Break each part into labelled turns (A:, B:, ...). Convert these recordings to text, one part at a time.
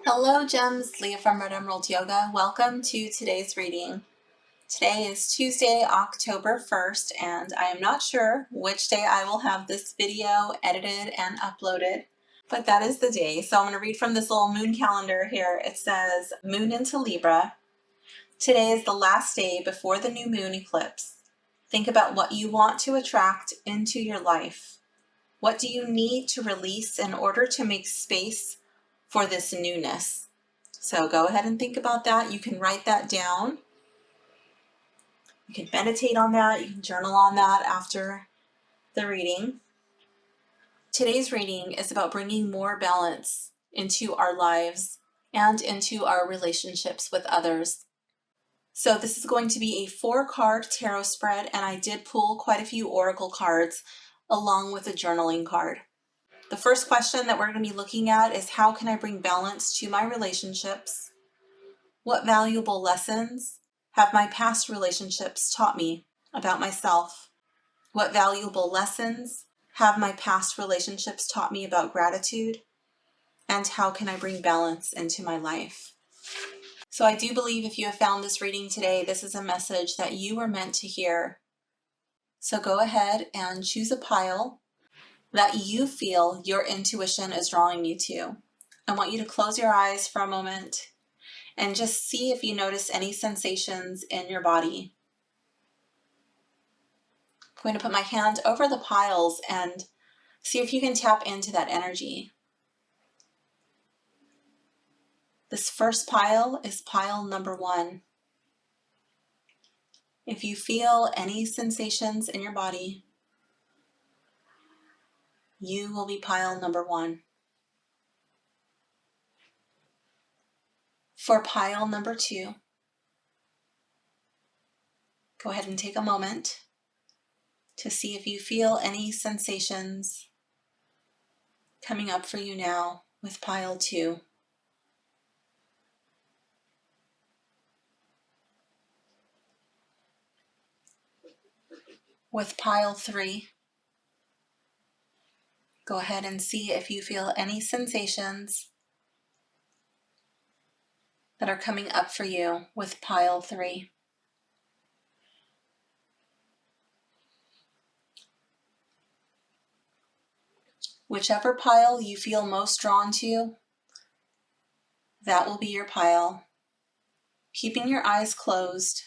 A: Hello Gems, Leah from Red Emerald Yoga. Welcome to today's reading. Today is Tuesday, October 1st, and I am not sure which day I will have this video edited and uploaded, but that is the day. So I'm going to read from this little moon calendar here. It says, Moon into Libra. Today is the last day before the new moon eclipse. Think about what you want to attract into your life. What do you need to release in order to make space for this newness? So go ahead and think about that. You can write that down. You can meditate on that. You can journal on that after the reading. Today's reading is about bringing more balance into our lives and into our relationships with others. So this is going to be a 4-card tarot spread, and I did pull quite a few oracle cards along with a journaling card. The first question that we're going to be looking at is, how can I bring balance to my relationships? What valuable lessons have my past relationships taught me about myself? What valuable lessons have my past relationships taught me about gratitude? And how can I bring balance into my life? So I do believe if you have found this reading today, this is a message that you were meant to hear. So go ahead and choose a pile that you feel your intuition is drawing you to. I want you to close your eyes for a moment and just see if you notice any sensations in your body. I'm going to put my hand over the piles and see if you can tap into that energy. This first pile is pile number 1. If you feel any sensations in your body, you will be pile number 1. For pile number 2, go ahead and take a moment to see if you feel any sensations coming up for you now with pile 2. With pile 3, go ahead and see if you feel any sensations that are coming up for you with pile 3. Whichever pile you feel most drawn to, that will be your pile. Keeping your eyes closed,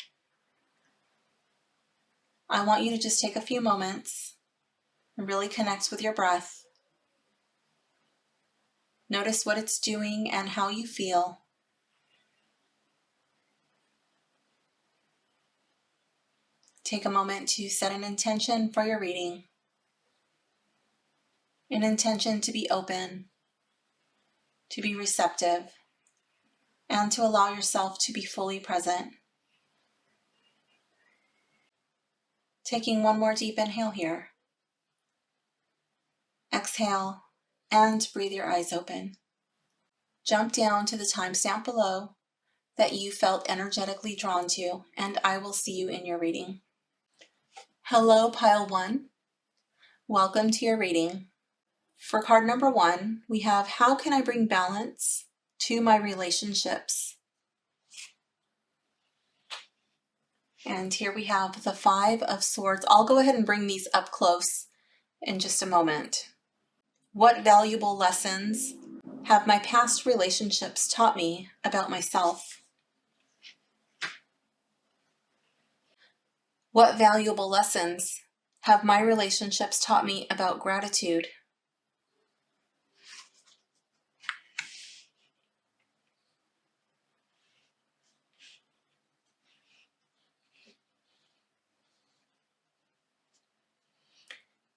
A: I want you to just take a few moments and really connect with your breath. Notice what it's doing and how you feel. Take a moment to set an intention for your reading. An intention to be open, to be receptive, and to allow yourself to be fully present. Taking one more deep inhale here. Exhale and breathe your eyes open. Jump down to the timestamp below that you felt energetically drawn to, and I will see you in your reading. Hello, pile 1. Welcome to your reading. For card number 1, we have, how can I bring balance to my relationships? And here we have the 5 of Swords. I'll go ahead and bring these up close in just a moment. What valuable lessons have my past relationships taught me about myself? What valuable lessons have my relationships taught me about gratitude?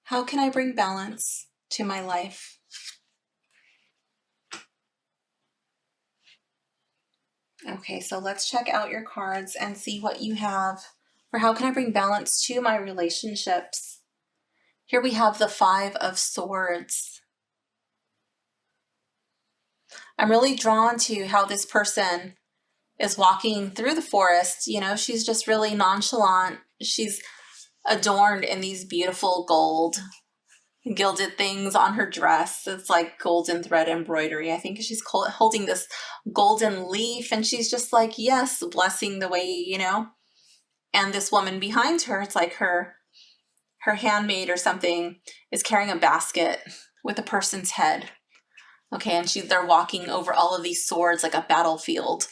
A: How can I bring balance to my life? Okay, so let's check out your cards and see what you have for how can I bring balance to my relationships. Here we have the 5 of Swords. I'm really drawn to how this person is walking through the forest. You know, she's just really nonchalant. She's adorned in these beautiful gold, gilded things on her dress. It's like golden thread embroidery. I think she's holding this golden leaf, and she's just like, yes, blessing the way, you know. And this woman behind her, it's like her handmaid or something, is carrying a basket with a person's head. Okay, and they're walking over all of these swords like a battlefield.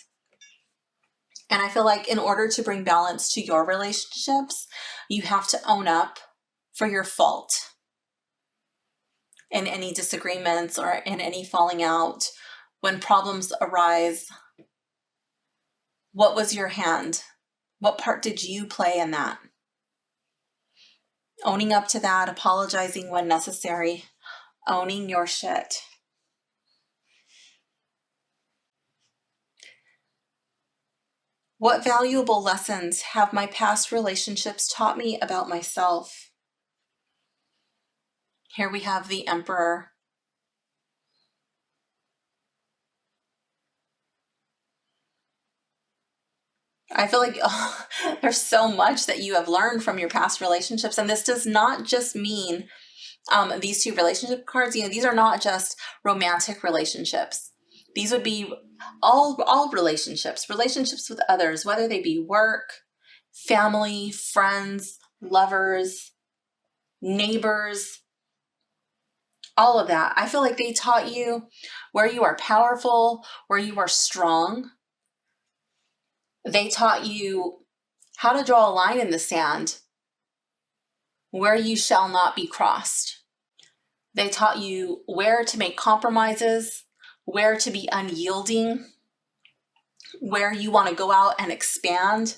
A: And I feel like in order to bring balance to your relationships, you have to own up for your fault in any disagreements or in any falling out. When problems arise, what was your hand? What part did you play in that? Owning up to that, apologizing when necessary, owning your shit. What valuable lessons have my past relationships taught me about myself? Here we have the Emperor. I feel like there's so much that you have learned from your past relationships. And this does not just mean these two relationship cards. You know, these are not just romantic relationships. These would be all relationships with others, whether they be work, family, friends, lovers, neighbors, all of that. I feel like they taught you where you are powerful, where you are strong. They taught you how to draw a line in the sand where you shall not be crossed. They taught you where to make compromises, where to be unyielding, where you want to go out and expand.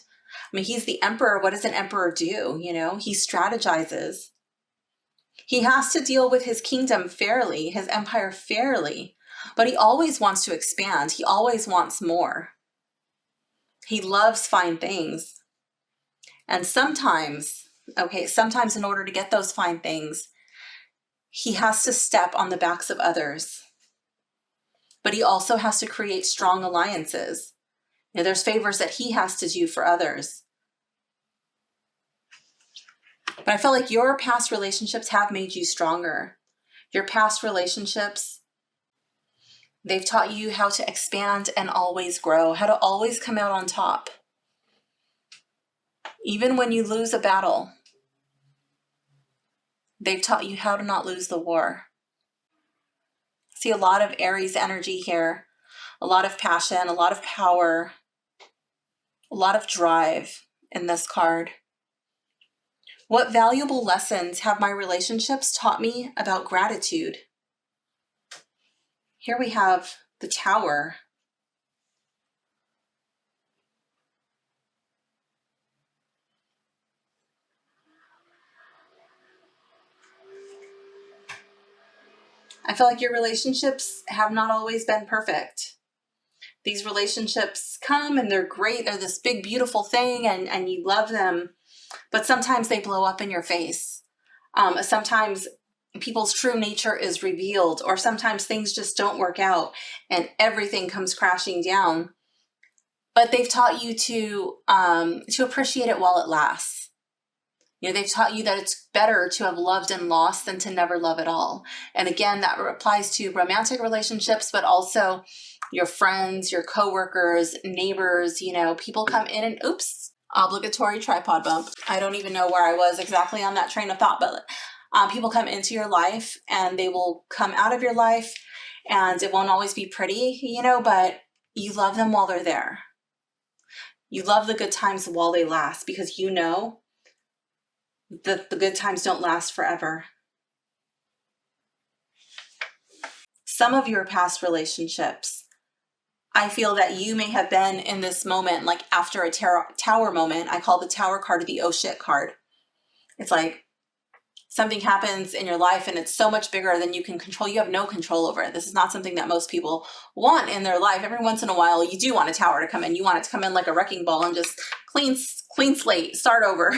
A: I mean, he's the emperor. What does an emperor do? You know, he strategizes. He has to deal with his kingdom fairly, his empire fairly, but he always wants to expand. He always wants more. He loves fine things. And sometimes in order to get those fine things, he has to step on the backs of others. But he also has to create strong alliances. You know, there's favors that he has to do for others. But I feel like your past relationships have made you stronger. Your past relationships, they've taught you how to expand and always grow, how to always come out on top. Even when you lose a battle, they've taught you how to not lose the war. See a lot of Aries energy here, a lot of passion, a lot of power, a lot of drive in this card. What valuable lessons have my relationships taught me about gratitude? Here we have the Tower. I feel like your relationships have not always been perfect. These relationships come and they're great. They're this big, beautiful thing and you love them. But sometimes they blow up in your face. Sometimes people's true nature is revealed, or sometimes things just don't work out and everything comes crashing down. But they've taught you to appreciate it while it lasts. You know, they've taught you that it's better to have loved and lost than to never love at all. And again, that applies to romantic relationships, but also your friends, your coworkers, neighbors. You know, people come in and oops, obligatory tripod bump. I don't even know where I was exactly on that train of thought, but people come into your life and they will come out of your life, and it won't always be pretty, you know, but you love them while they're there. You love the good times while they last, because you know that the good times don't last forever. Some of your past relationships, I feel that you may have been in this moment, like after a tower moment. I call the Tower card the oh shit card. It's like something happens in your life and it's so much bigger than you can control. You have no control over it. This is not something that most people want in their life. Every once in a while, you do want a tower to come in. You want it to come in like a wrecking ball and just clean slate, start over.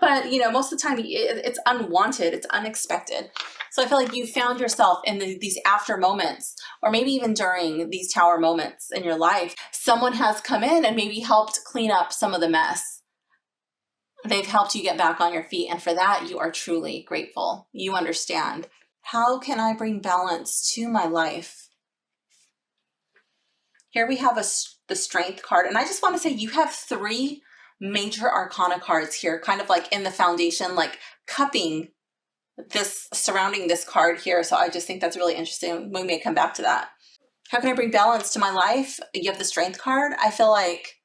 A: But, you know, most of the time it's unwanted. It's unexpected. So I feel like you found yourself in these after moments, or maybe even during these tower moments in your life. Someone has come in and maybe helped clean up some of the mess. They've helped you get back on your feet, and for that, you are truly grateful. You understand. How can I bring balance to my life? Here we have the Strength card, and I just want to say you have 3 major arcana cards here, kind of like in the foundation, like cupping this, surrounding this card here. So I just think that's really interesting. We may come back to that. How can I bring balance to my life? You have the Strength card. I feel like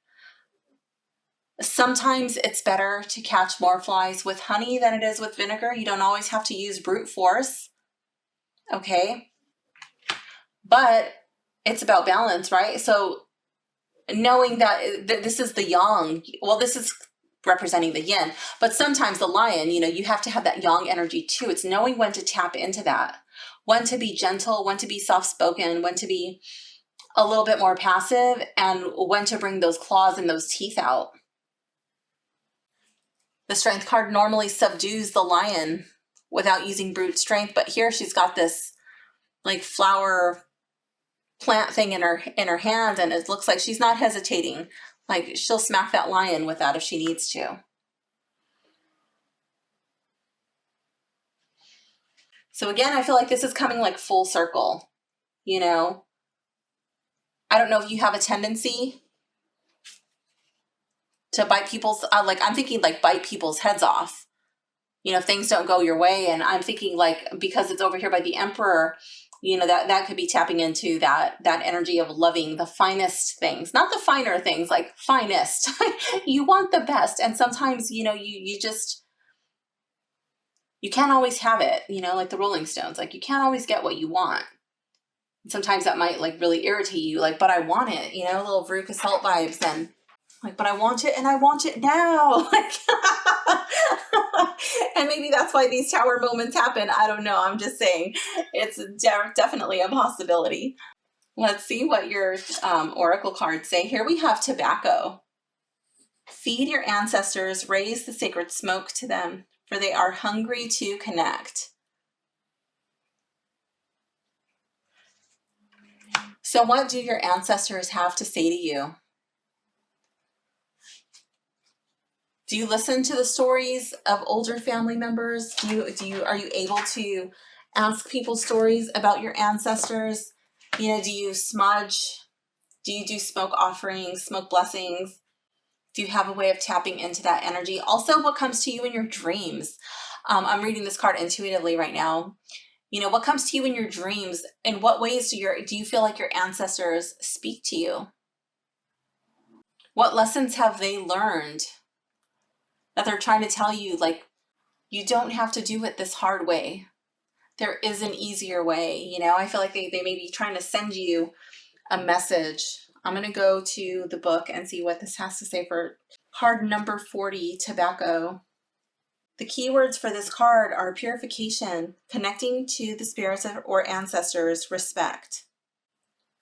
A: sometimes it's better to catch more flies with honey than it is with vinegar. You don't always have to use brute force. Okay. But it's about balance, right? So knowing that this is the yang, well, this is representing the yin, but sometimes the lion, you have to have that yang energy too. It's knowing when to tap into that, when to be gentle, when to be soft-spoken, when to be a little bit more passive, and when to bring those claws and those teeth out. The Strength card normally subdues the lion without using brute strength, but here she's got this like flower plant thing in her hand, and it looks like she's not hesitating. Like she'll smack that lion with that if she needs to. So again, I feel like this is coming like full circle, I don't know if you have a tendency to bite people's, like I'm thinking like bite people's heads off, if things don't go your way. And I'm thinking like, because it's over here by the Emperor, that could be tapping into that energy of loving the finest things, not the finer things, like finest. You want the best. And sometimes, you can't always have it, like the Rolling Stones, like you can't always get what you want. Sometimes that might like really irritate you, like, but I want it, little Veruca Salt vibes, and like, but I want it and I want it now. Like, and maybe that's why these tower moments happen. I don't know. I'm just saying it's definitely a possibility. Let's see what your oracle cards say. Here we have tobacco. Feed your ancestors, raise the sacred smoke to them, for they are hungry to connect. So what do your ancestors have to say to you? Do you listen to the stories of older family members? Are you able to ask people stories about your ancestors? Do you smudge? Do you do smoke offerings, smoke blessings? Do you have a way of tapping into that energy? Also, what comes to you in your dreams? I'm reading this card intuitively right now. What comes to you in your dreams? In what ways do you feel like your ancestors speak to you? What lessons have they learned that they're trying to tell you, like, you don't have to do it this hard way. There is an easier way. I feel like they may be trying to send you a message. I'm going to go to the book and see what this has to say for card number 40, tobacco. The keywords for this card are purification, connecting to the spirits or ancestors, respect.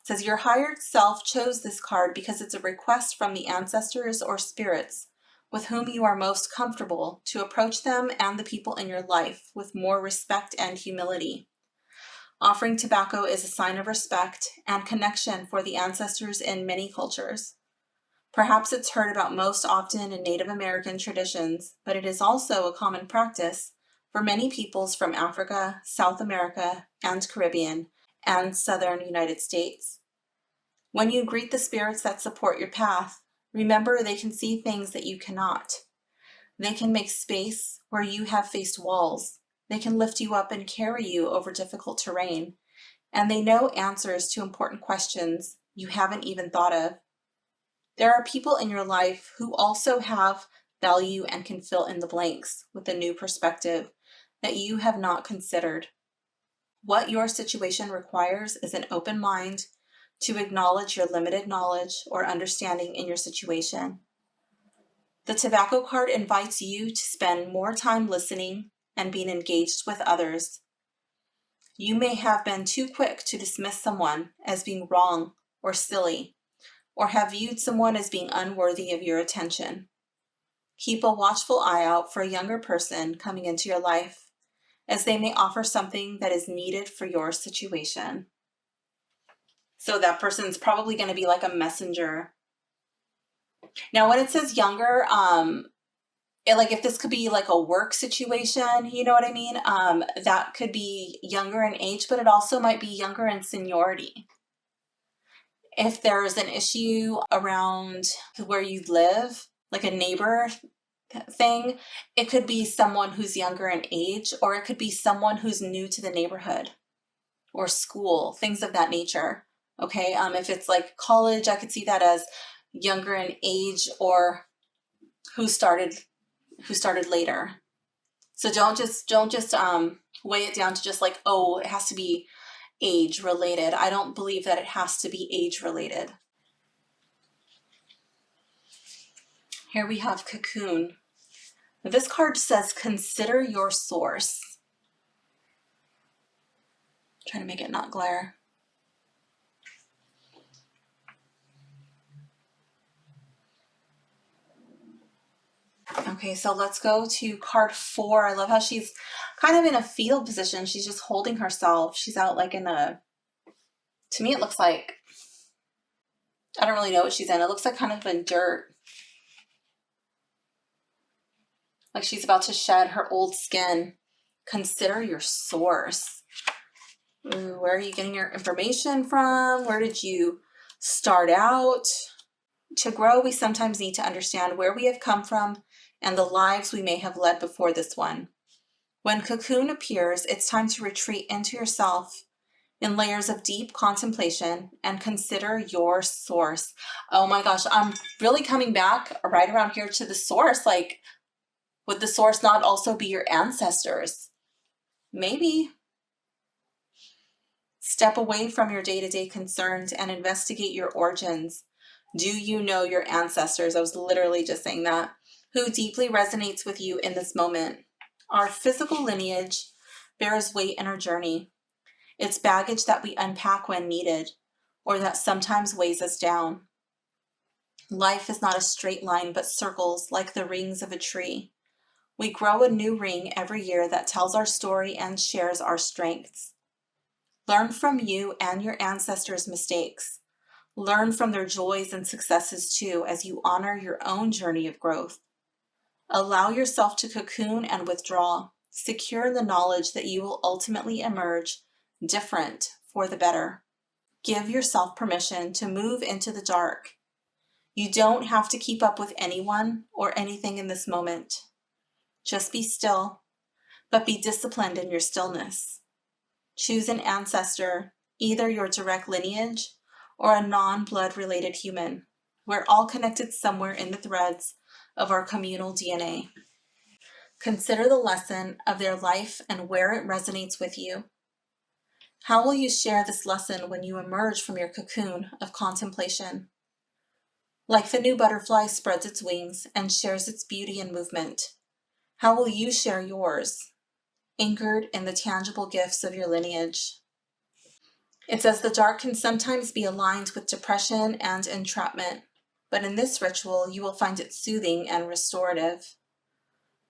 A: It says your higher self chose this card because it's a request from the ancestors or spirits with whom you are most comfortable to approach them and the people in your life with more respect and humility. Offering tobacco is a sign of respect and connection for the ancestors in many cultures. Perhaps it's heard about most often in Native American traditions, but it is also a common practice for many peoples from Africa, South America, and Caribbean, and Southern United States. When you greet the spirits that support your path, remember they can see things that you cannot. They can make space where you have faced walls. They can lift you up and carry you over difficult terrain. And they know answers to important questions you haven't even thought of. There are people in your life who also have value and can fill in the blanks with a new perspective that you have not considered. What your situation requires is an open mind to acknowledge your limited knowledge or understanding in your situation. The tobacco card invites you to spend more time listening and being engaged with others. You may have been too quick to dismiss someone as being wrong or silly, or have viewed someone as being unworthy of your attention. Keep a watchful eye out for a younger person coming into your life, as they may offer something that is needed for your situation. So that person's probably going to be like a messenger. Now, when it says younger, like if this could be like a work situation, you know what I mean? That could be younger in age, but it also might be younger in seniority. If there's an issue around where you live, like a neighbor thing, it could be someone who's younger in age, or it could be someone who's new to the neighborhood or school, things of that nature. Okay, if it's like college, I could see that as younger in age, or who started later. So don't just weigh it down to just like, oh, it has to be age related. I don't believe that it has to be age related. Here we have cocoon. This card says consider your source. Try to make it not glare. Okay, so let's go to card 4. I love how she's kind of in a fetal position. She's just holding herself. She's out like in a, to me it looks like, I don't really know what she's in. It looks like kind of in dirt. Like she's about to shed her old skin. Consider your source. Ooh, where are you getting your information from? Where did you start out? To grow, we sometimes need to understand where we have come from and the lives we may have led before this one. When cocoon appears, it's time to retreat into yourself in layers of deep contemplation and consider your source. Oh my gosh, I'm really coming back right around here to the source. Like, would the source not also be your ancestors? Maybe. Step away from your day-to-day concerns and investigate your origins. Do you know your ancestors? I was literally just saying that. Who deeply resonates with you in this moment? Our physical lineage bears weight in our journey. It's baggage that we unpack when needed, or that sometimes weighs us down. Life is not a straight line, but circles like the rings of a tree. We grow a new ring every year that tells our story and shares our strengths. Learn from you and your ancestors' mistakes. Learn from their joys and successes too, as you honor your own journey of growth. Allow yourself to cocoon and withdraw, secure in the knowledge that you will ultimately emerge different for the better. Give yourself permission to move into the dark. You don't have to keep up with anyone or anything in this moment. Just be still, but be disciplined in your stillness. Choose an ancestor, either your direct lineage or a non-blood related human. We're all connected somewhere in the threads of our communal DNA. Consider the lesson of their life and where it resonates with you. How will you share this lesson when you emerge from your cocoon of contemplation? Like the new butterfly spreads its wings and shares its beauty and movement, how will you share yours, anchored in the tangible gifts of your lineage? It says the dark can sometimes be aligned with depression and entrapment, but in this ritual, you will find it soothing and restorative.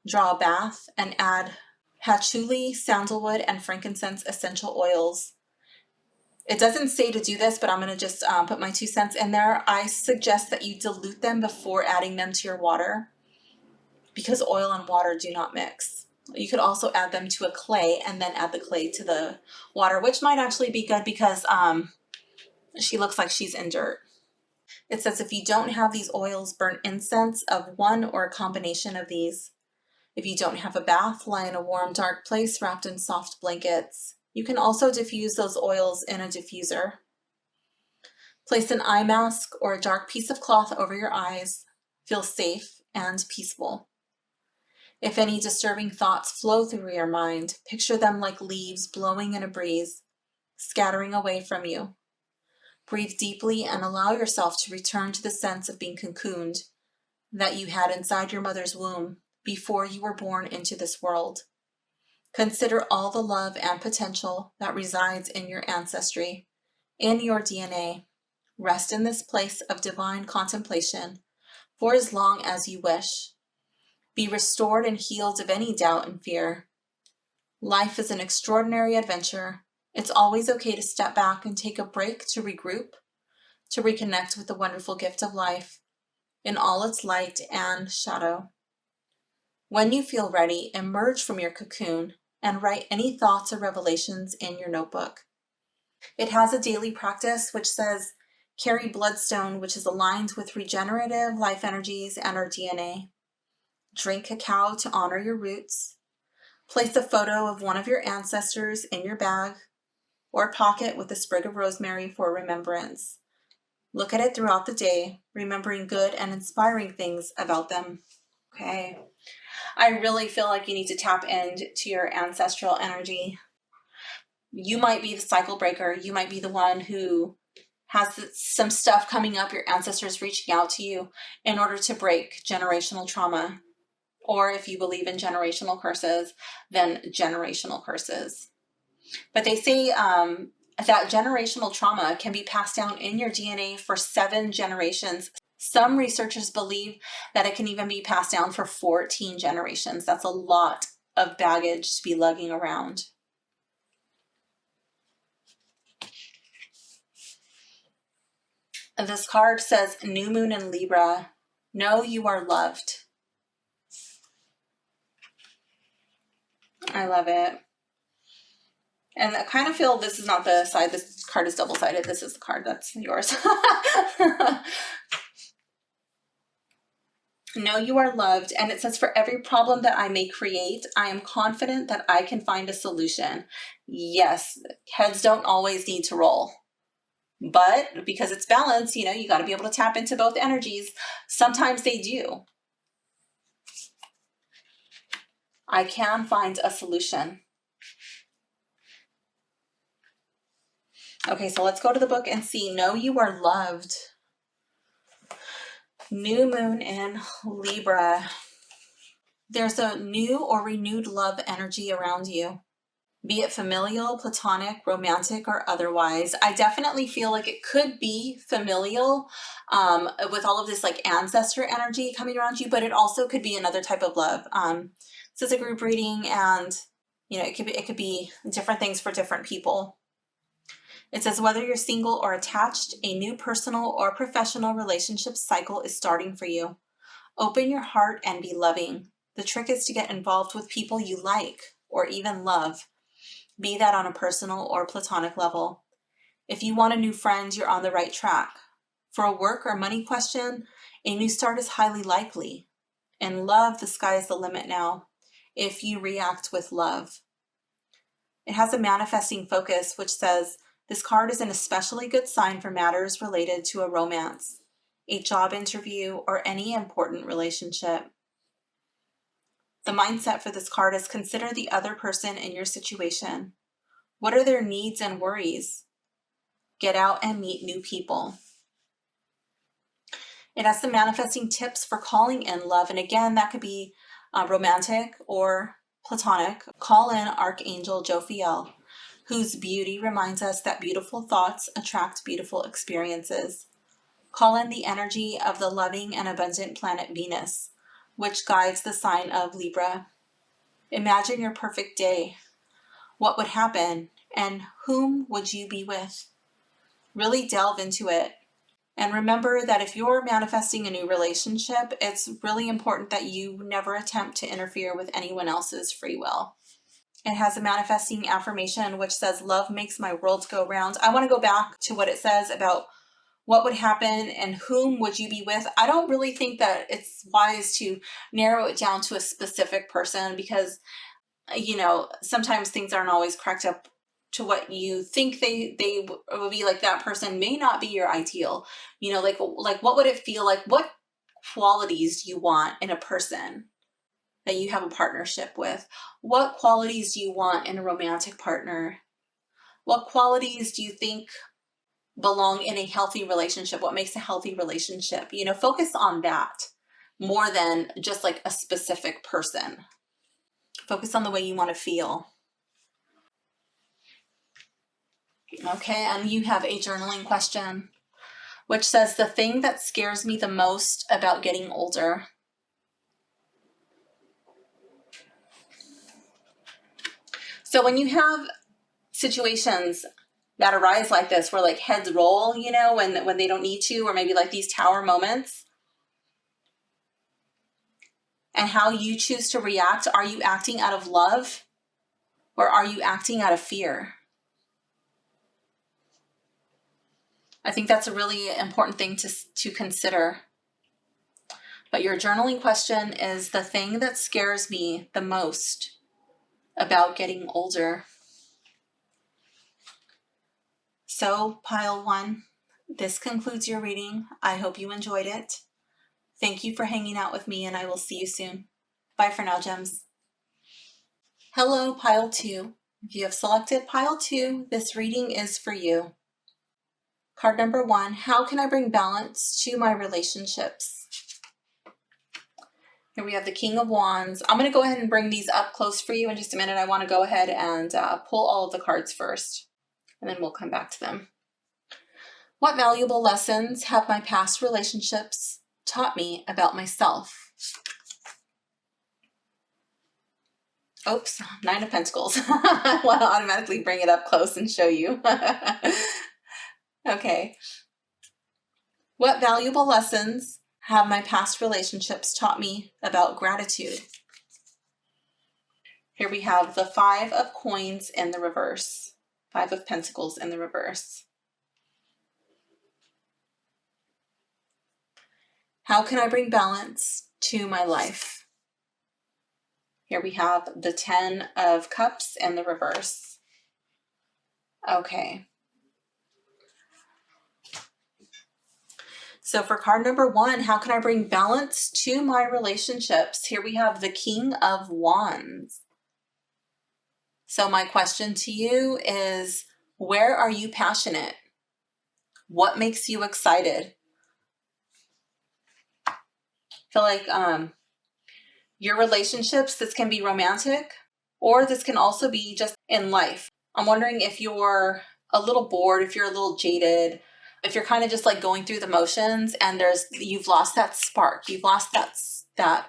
A: Draw a bath and add patchouli, sandalwood, and frankincense essential oils. It doesn't say to do this, but I'm going to just put my 2 cents in there. I suggest that you dilute them before adding them to your water, because oil and water do not mix. You could also add them to a clay and then add the clay to the water, which might actually be good because she looks like she's in dirt. It says if you don't have these oils, burn incense of one or a combination of these. If you don't have a bath, lie in a warm, dark place wrapped in soft blankets. You can also diffuse those oils in a diffuser. Place an eye mask or a dark piece of cloth over your eyes. Feel safe and peaceful. If any disturbing thoughts flow through your mind, picture them like leaves blowing in a breeze, scattering away from you. Breathe deeply and allow yourself to return to the sense of being cocooned that you had inside your mother's womb before you were born into this world. Consider all the love and potential that resides in your ancestry, in your DNA. Rest in this place of divine contemplation for as long as you wish. Be restored and healed of any doubt and fear. Life is an extraordinary adventure. It's always okay to step back and take a break to regroup, to reconnect with the wonderful gift of life in all its light and shadow. When you feel ready, emerge from your cocoon and write any thoughts or revelations in your notebook. It has a daily practice which says, carry bloodstone, which is aligned with regenerative life energies and our DNA. Drink cacao to honor your roots. Place a photo of one of your ancestors in your bag or pocket with a sprig of rosemary for remembrance. Look at it throughout the day, remembering good and inspiring things about them. Okay. I really feel like you need to tap into your ancestral energy. You might be the cycle breaker. You might be the one who has some stuff coming up, your ancestors reaching out to you in order to break generational trauma. Or if you believe in generational curses, then generational curses. But they say that generational trauma can be passed down in your DNA for 7 generations. Some researchers believe that it can even be passed down for 14 generations. That's a lot of baggage to be lugging around. This card says, New Moon in Libra, know you are loved. I love it. And I kind of feel this is not the side, this card is double-sided. This is the card that's yours. Know you are loved. And it says, for every problem that I may create, I am confident that I can find a solution. Yes, heads don't always need to roll. But because it's balanced, you know, you got to be able to tap into both energies. Sometimes they do. I can find a solution. Okay, so let's go to the book and see. Know you are loved. New Moon in Libra. There's a new or renewed love energy around you, be it familial, platonic, romantic, or otherwise. I definitely feel like it could be familial with all of this like ancestor energy coming around you, but it also could be another type of love. This is a group reading, and you know, it could be different things for different people. It says, whether you're single or attached, a new personal or professional relationship cycle is starting for you. Open your heart and be loving. The trick is to get involved with people you like or even love, be that on a personal or platonic level. If you want a new friend, you're on the right track. For a work or money question, a new start is highly likely. In love, the sky is the limit now, if you react with love. It has a manifesting focus, which says, this card is an especially good sign for matters related to a romance, a job interview, or any important relationship. The mindset for this card is consider the other person in your situation. What are their needs and worries? Get out and meet new people. It has some manifesting tips for calling in love. And again, that could be romantic or platonic. Call in Archangel Jophiel, whose beauty reminds us that beautiful thoughts attract beautiful experiences. Call in the energy of the loving and abundant planet Venus, which guides the sign of Libra. Imagine your perfect day. What would happen, and whom would you be with? Really delve into it. And remember that if you're manifesting a new relationship, it's really important that you never attempt to interfere with anyone else's free will. It has a manifesting affirmation which says, love makes my world go round. I want to go back to what it says about what would happen and whom would you be with. I don't really think that it's wise to narrow it down to a specific person because, you know, sometimes things aren't always cracked up to what you think they will be. Like, that person may not be your ideal, you know, like what would it feel like? What qualities do you want in a person that you have a partnership with? What qualities do you want in a romantic partner? What qualities do you think belong in a healthy relationship? What makes a healthy relationship? You know, focus on that more than just like a specific person. Focus on the way you want to feel. Okay, and you have a journaling question, which says, the thing that scares me the most about getting older. So when you have situations that arise like this, where like heads roll, you know, when they don't need to, or maybe like these tower moments, and how you choose to react. Are you acting out of love or are you acting out of fear? I think that's a really important thing to consider. But your journaling question is the thing that scares me the most about getting older. So, pile one, this concludes your reading. I hope you enjoyed it. Thank you for hanging out with me, and I will see you soon. Bye for now, gems. Hello, pile two. If you have selected pile two, this reading is for you. Card number one, how can I bring balance to my relationships? Here we have the King of Wands. I'm going to go ahead and bring these up close for you in just a minute. I want to go ahead and pull all of the cards first, and then we'll come back to them. What valuable lessons have my past relationships taught me about myself? Oops, Nine of Pentacles. I want to automatically bring it up close and show you. Okay. What valuable lessons have my past relationships taught me about gratitude? Here we have the Five of Coins in the reverse. Five of Pentacles in the reverse. How can I bring balance to my life? Here we have the Ten of Cups in the reverse. Okay. So for card number one, how can I bring balance to my relationships? Here we have the King of Wands. So my question to you is, where are you passionate? What makes you excited? I feel like your relationships, this can be romantic, or this can also be just in life. I'm wondering if you're a little bored, if you're a little jaded, if you're kind of just like going through the motions and you've lost that spark, you've lost that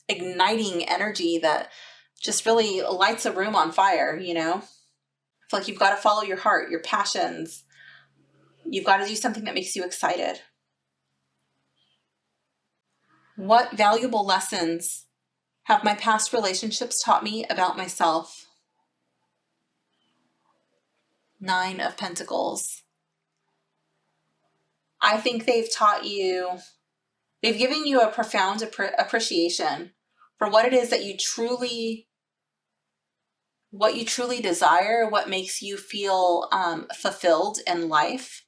A: igniting energy that just really lights a room on fire, you know? I feel like you've got to follow your heart, your passions. You've got to do something that makes you excited. What valuable lessons have my past relationships taught me about myself? Nine of Pentacles. I think they've given you a profound appreciation for what it is that you truly desire, what makes you feel fulfilled in life.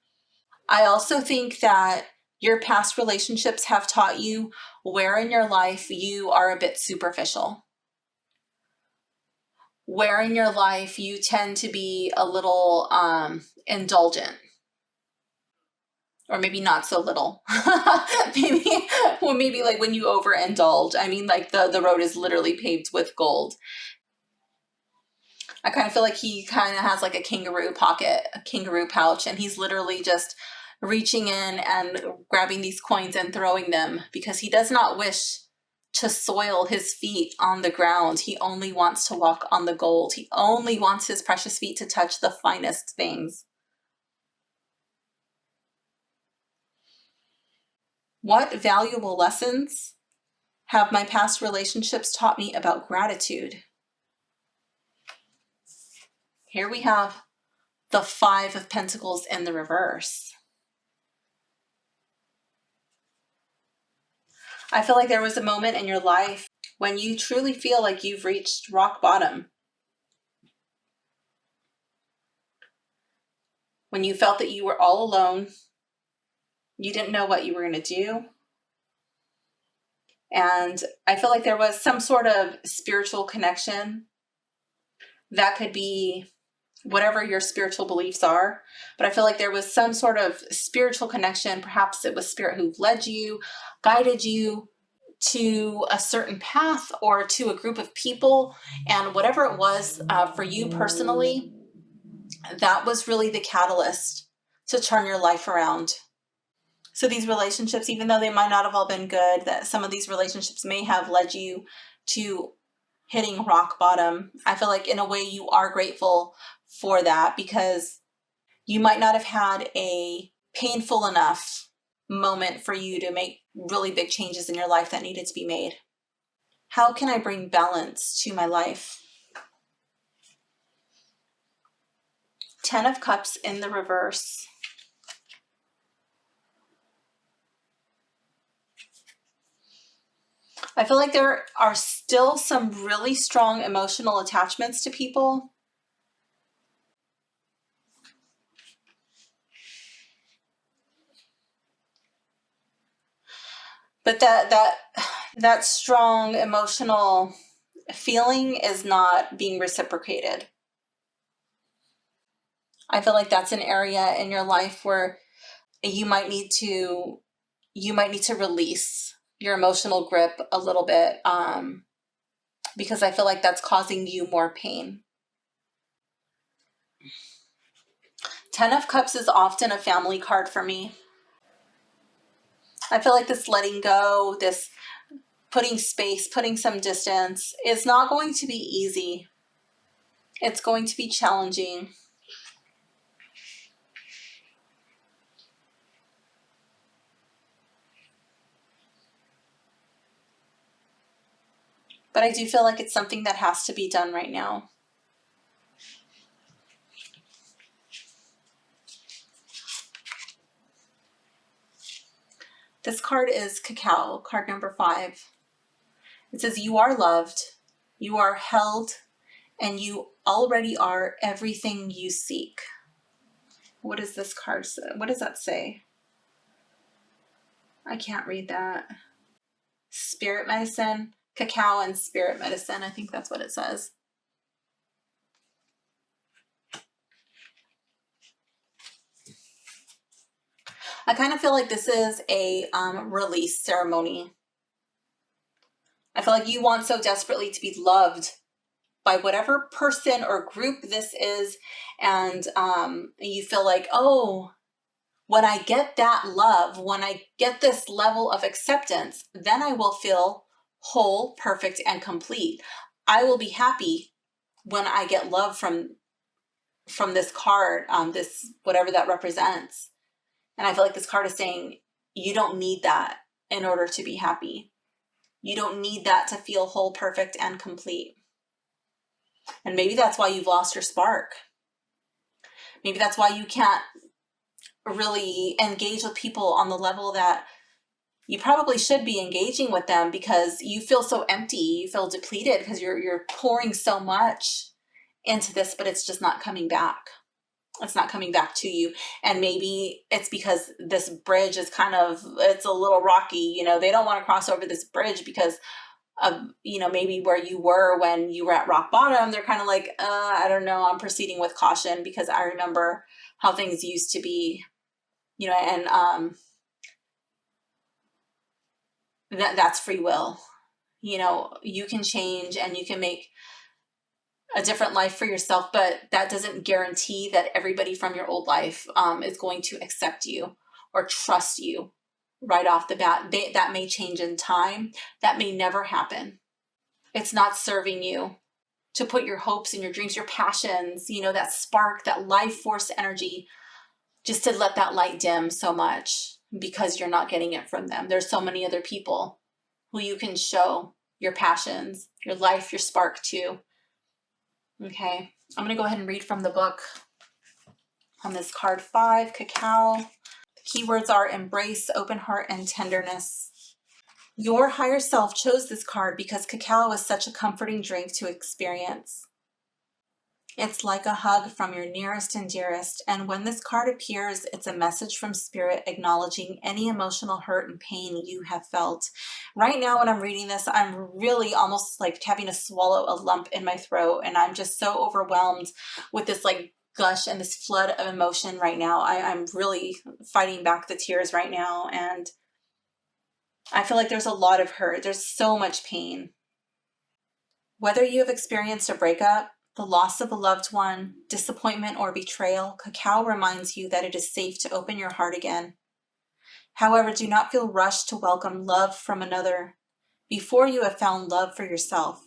A: I also think that your past relationships have taught you where in your life you are a bit superficial, where in your life you tend to be a little indulgent, or maybe not so little. maybe like when you overindulge. I mean, like the road is literally paved with gold. I kind of feel like he kind of has like a kangaroo pocket, a kangaroo pouch, and he's literally just reaching in and grabbing these coins and throwing them because he does not wish to soil his feet on the ground. He only wants to walk on the gold. He only wants his precious feet to touch the finest things. What valuable lessons have my past relationships taught me about gratitude? Here we have the Five of Pentacles in the reverse. I feel like there was a moment in your life when you truly feel like you've reached rock bottom. When you felt that you were all alone, you didn't know what you were going to do. And I feel like there was some sort of spiritual connection. That could be whatever your spiritual beliefs are, but I feel like there was some sort of spiritual connection. Perhaps it was spirit who led you, guided you to a certain path or to a group of people. And whatever it was for you personally, that was really the catalyst to turn your life around. So these relationships, even though they might not have all been good, that some of these relationships may have led you to hitting rock bottom. I feel like in a way you are grateful for that because you might not have had a painful enough moment for you to make really big changes in your life that needed to be made. How can I bring balance to my life? 10 of Cups in the reverse. I feel like there are still some really strong emotional attachments to people. But that strong emotional feeling is not being reciprocated. I feel like that's an area in your life where you might need to release your emotional grip a little bit, because I feel like that's causing you more pain. 10 of Cups is often a family card for me. I feel like this letting go, this putting space, putting some distance is not going to be easy. It's going to be challenging. But I do feel like it's something that has to be done right now. This card is Cacao, card number 5. It says, you are loved, you are held, and you already are everything you seek. What does this card say? What does that say? I can't read that. Spirit medicine, cacao and spirit medicine. I think that's what it says. I kind of feel like this is a release ceremony. I feel like you want so desperately to be loved by whatever person or group this is, and you feel like, oh, when I get that love, when I get this level of acceptance, then I will feel whole, perfect, and complete. I will be happy when I get love from this card, this whatever that represents. And I feel like this card is saying you don't need that in order to be happy. You don't need that to feel whole, perfect, and complete. And maybe that's why you've lost your spark. Maybe that's why you can't really engage with people on the level that you probably should be engaging with them, because you feel so empty, you feel depleted because you're pouring so much into this, but it's just not coming back. It's not coming back to you. And maybe it's because this bridge is it's a little rocky. They don't want to cross over this bridge because of, maybe where you were when you were at rock bottom. They're kind of like, I don't know, I'm proceeding with caution because I remember how things used to be, and that's free will. You can change and you can make a different life for yourself, but that doesn't guarantee that everybody from your old life is going to accept you or trust you right off the bat. That may change in time. That may never happen. It's not serving you to put your hopes and your dreams, your passions, that spark, that life force energy, just to let that light dim so much because you're not getting it from them. There's so many other people who you can show your passions, your life, your spark to. Okay, I'm going to go ahead and read from the book on this card 5, Cacao. The keywords are embrace, open heart, and tenderness. Your higher self chose this card because cacao is such a comforting drink to experience. It's like a hug from your nearest and dearest, and when this card appears, it's a message from Spirit acknowledging any emotional hurt and pain you have felt. Right now when I'm reading this, I'm really almost like having to swallow a lump in my throat, and I'm just so overwhelmed with this gush and this flood of emotion right now. I'm really fighting back the tears right now, and I feel like there's a lot of hurt. There's so much pain. Whether you have experienced a breakup, the loss of a loved one, disappointment, or betrayal, cacao reminds you that it is safe to open your heart again. However, do not feel rushed to welcome love from another before you have found love for yourself.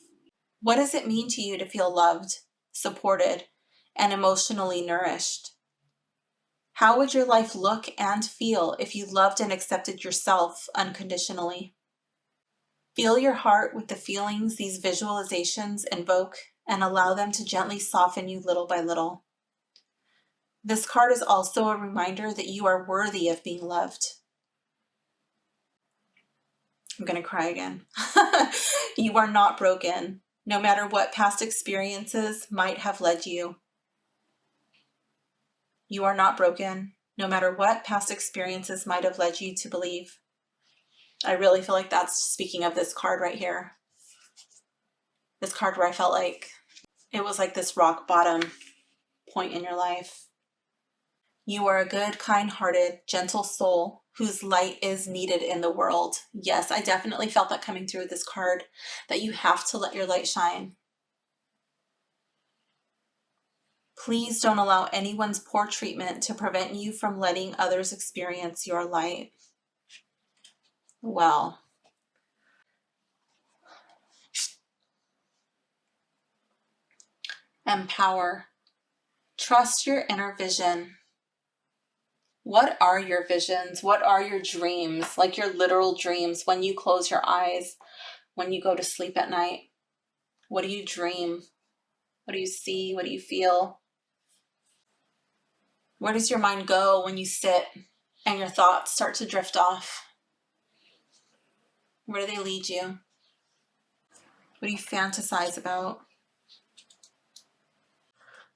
A: What does it mean to you to feel loved, supported, and emotionally nourished? How would your life look and feel if you loved and accepted yourself unconditionally? Feel your heart with the feelings these visualizations invoke and allow them to gently soften you little by little. This card is also a reminder that you are worthy of being loved. I'm going to cry again. You are not broken, no matter what past experiences might have led you. You are not broken, no matter what past experiences might have led you to believe. I really feel like that's speaking of this card right here. This card where I felt like it was like this rock bottom point in your life. You are a good, kind-hearted, gentle soul whose light is needed in the world. Yes, I definitely felt that coming through with this card, that you have to let your light shine. Please don't allow anyone's poor treatment to prevent you from letting others experience your light. Well, empower. Trust your inner vision. What are your visions? What are your dreams? Like your literal dreams when you close your eyes, when you go to sleep at night. What do you dream? What do you see? What do you feel? Where does your mind go when you sit and your thoughts start to drift off? Where do they lead you? What do you fantasize about?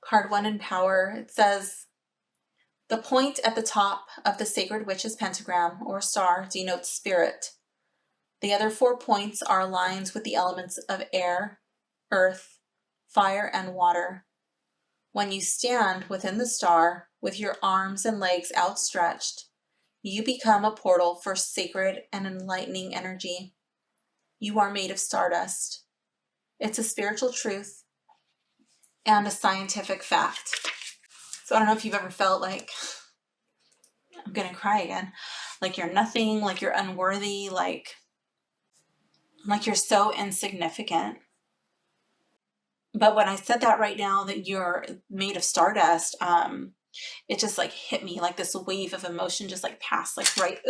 A: Card 1 in Power, it says, the point at the top of the Sacred Witch's pentagram or star denotes spirit. The other 4 points are aligned with the elements of air, earth, fire, and water. When you stand within the star with your arms and legs outstretched, you become a portal for sacred and enlightening energy. You are made of stardust. It's a spiritual truth and a scientific fact. So I don't know if you've ever felt like, I'm gonna cry again, like you're nothing, like you're unworthy, like you're so insignificant. But when I said that right now, that you're made of stardust, it just like hit me like this wave of emotion just like passed like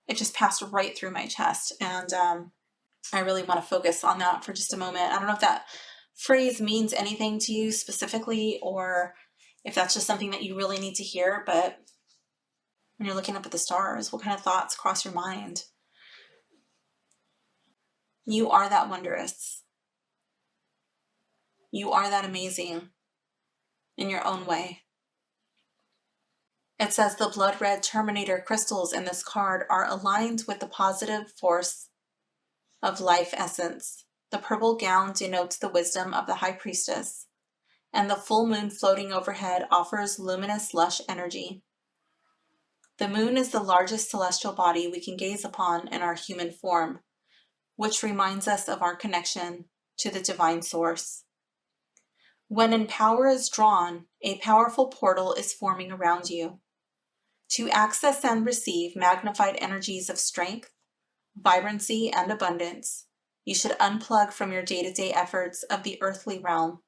A: it just passed right through my chest. And I really want to focus on that for just a moment. I don't know if that phrase means anything to you specifically, or if that's just something that you really need to hear, but when you're looking up at the stars, what kind of thoughts cross your mind? You are that wondrous. You are that amazing in your own way. It says the blood red Terminator crystals in this card are aligned with the positive force of life essence. The purple gown denotes the wisdom of the High Priestess, and the full moon floating overhead offers luminous, lush energy. The moon is the largest celestial body we can gaze upon in our human form, which reminds us of our connection to the divine source. When in power is drawn, a powerful portal is forming around you. To access and receive magnified energies of strength, vibrancy, and abundance, you should unplug from your day-to-day efforts of the earthly realm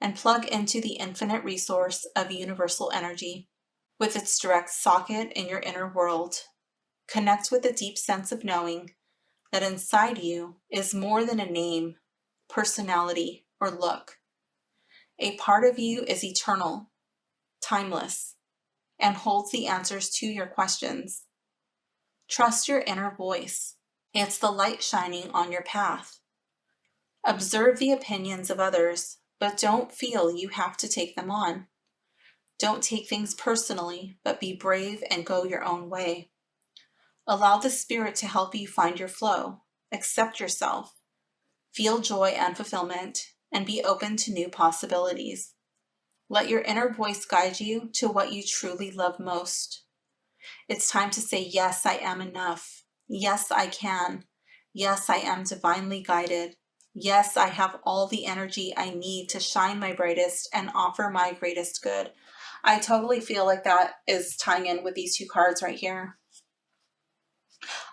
A: and plug into the infinite resource of universal energy. With its direct socket in your inner world, connect with a deep sense of knowing that inside you is more than a name, personality, or look. A part of you is eternal, timeless, and holds the answers to your questions. Trust your inner voice. It's the light shining on your path. Observe the opinions of others, but don't feel you have to take them on. Don't take things personally, but be brave and go your own way. Allow the Spirit to help you find your flow. Accept yourself. Feel joy and fulfillment, and be open to new possibilities. Let your inner voice guide you to what you truly love most. It's time to say, yes, I am enough. Yes, I can. Yes, I am divinely guided. Yes, I have all the energy I need to shine my brightest and offer my greatest good. I totally feel like that is tying in with these 2 cards right here.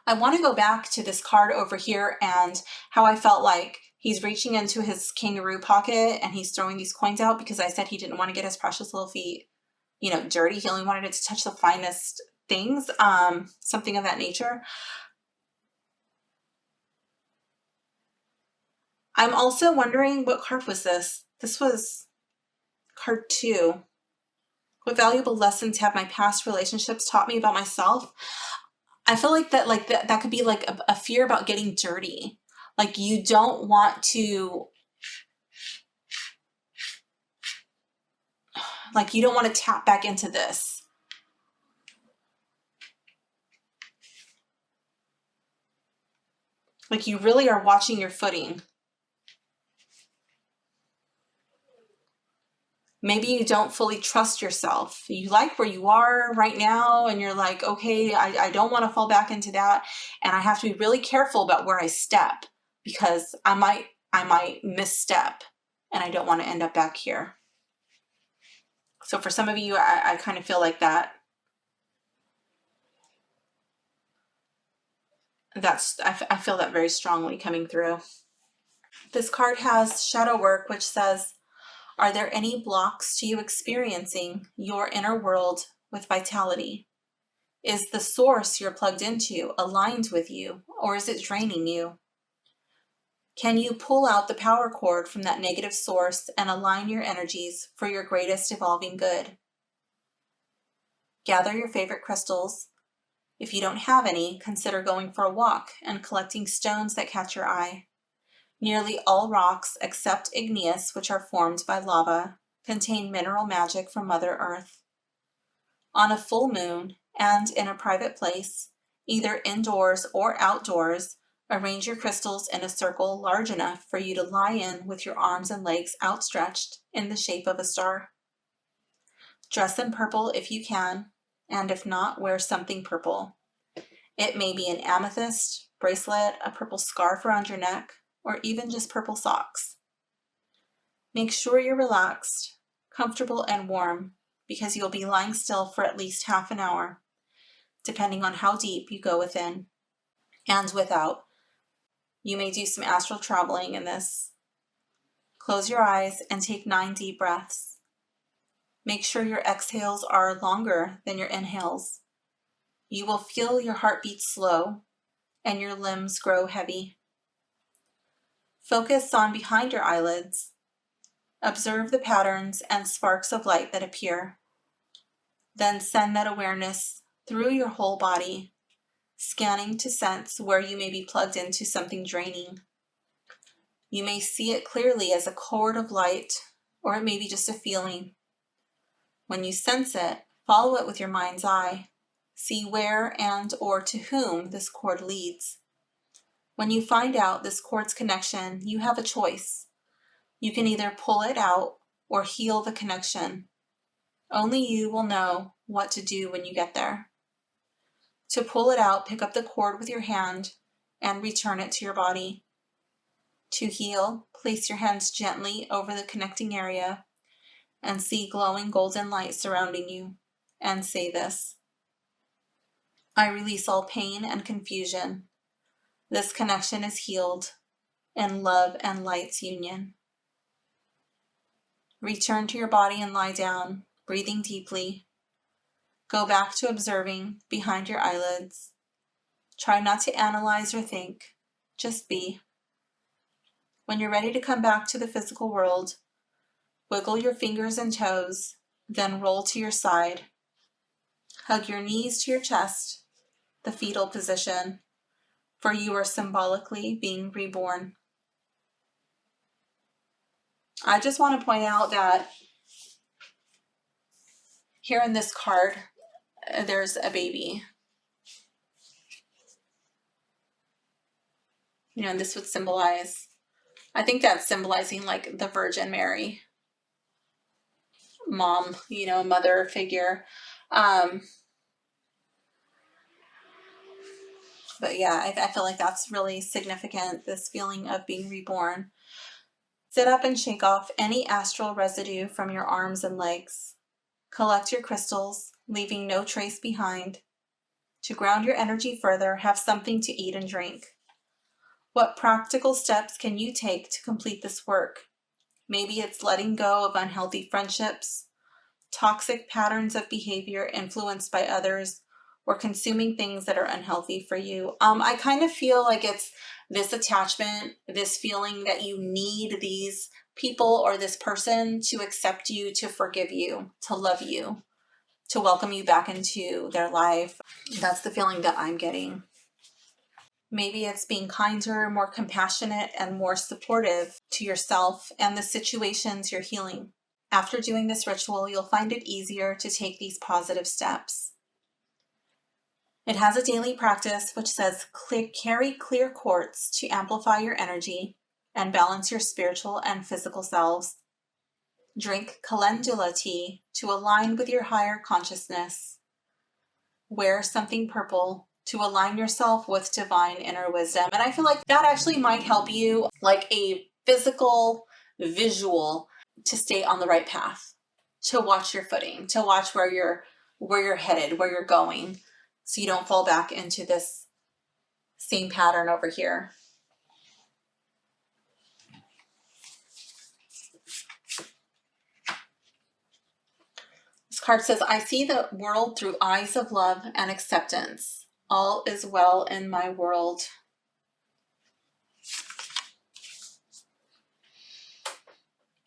A: I want to go back to this card over here and how I felt like he's reaching into his kangaroo pocket and he's throwing these coins out, because I said he didn't want to get his precious little feet, dirty. He only wanted it to touch the finest things, something of that nature. I'm also wondering, what card was this? This was card 2. What valuable lessons have my past relationships taught me about myself? I feel like that could be like a fear about getting dirty. Like you don't want to, like you don't want to tap back into this. Like you really are watching your footing. Maybe you don't fully trust yourself. You like where you are right now and you're like, okay, I don't want to fall back into that. And I have to be really careful about where I step because I might misstep and I don't want to end up back here. So for some of you, I kind of feel like that. I feel that very strongly coming through. This card has shadow work, which says, are there any blocks to you experiencing your inner world with vitality? Is the source you're plugged into aligned with you, or is it draining you? Can you pull out the power cord from that negative source and align your energies for your greatest evolving good? Gather your favorite crystals. If you don't have any, consider going for a walk and collecting stones that catch your eye. Nearly all rocks except igneous, which are formed by lava, contain mineral magic from Mother Earth. On a full moon and in a private place, either indoors or outdoors, arrange your crystals in a circle large enough for you to lie in with your arms and legs outstretched in the shape of a star. Dress in purple if you can, and if not, wear something purple. It may be an amethyst bracelet, a purple scarf around your neck, or even just purple socks. Make sure you're relaxed, comfortable, and warm because you'll be lying still for at least half an hour, depending on how deep you go within and without. You may do some astral traveling in this. Close your eyes and take 9 deep breaths. Make sure your exhales are longer than your inhales. You will feel your heartbeat slow and your limbs grow heavy. Focus on behind your eyelids. Observe the patterns and sparks of light that appear. Then send that awareness through your whole body, scanning to sense where you may be plugged into something draining. You may see it clearly as a cord of light, or it may be just a feeling. When you sense it, follow it with your mind's eye. See where and or to whom this cord leads. When you find out this cord's connection, you have a choice. You can either pull it out or heal the connection. Only you will know what to do when you get there. To pull it out, pick up the cord with your hand and return it to your body. To heal, place your hands gently over the connecting area and see glowing golden light surrounding you, and say this: I release all pain and confusion. This connection is healed in love and light's union. Return to your body and lie down, breathing deeply. Go back to observing behind your eyelids. Try not to analyze or think, just be. When you're ready to come back to the physical world, wiggle your fingers and toes, then roll to your side. Hug your knees to your chest, the fetal position, for you are symbolically being reborn. I just want to point out that here in this card, there's a baby. And this would symbolize, I think that's symbolizing like the Virgin Mary, mom, mother figure. But yeah, I feel like that's really significant, this feeling of being reborn. Sit up and shake off any astral residue from your arms and legs. Collect your crystals, leaving no trace behind. To ground your energy further, have something to eat and drink. What practical steps can you take to complete this work? Maybe it's letting go of unhealthy friendships, toxic patterns of behavior influenced by others, or consuming things that are unhealthy for you. I kind of feel like it's this attachment, this feeling that you need these people or this person to accept you, to forgive you, to love you, to welcome you back into their life. That's the feeling that I'm getting. Maybe it's being kinder, more compassionate, and more supportive to yourself and the situations you're healing. After doing this ritual, you'll find it easier to take these positive steps. It has a daily practice which says carry clear quartz to amplify your energy and balance your spiritual and physical selves. Drink calendula tea to align with your higher consciousness. Wear something purple to align yourself with divine inner wisdom. And I feel like that actually might help you, like a physical visual, to stay on the right path, to watch your footing, to watch where you're headed, where you're going, so you don't fall back into this same pattern over here. This card says, I see the world through eyes of love and acceptance. All is well in my world.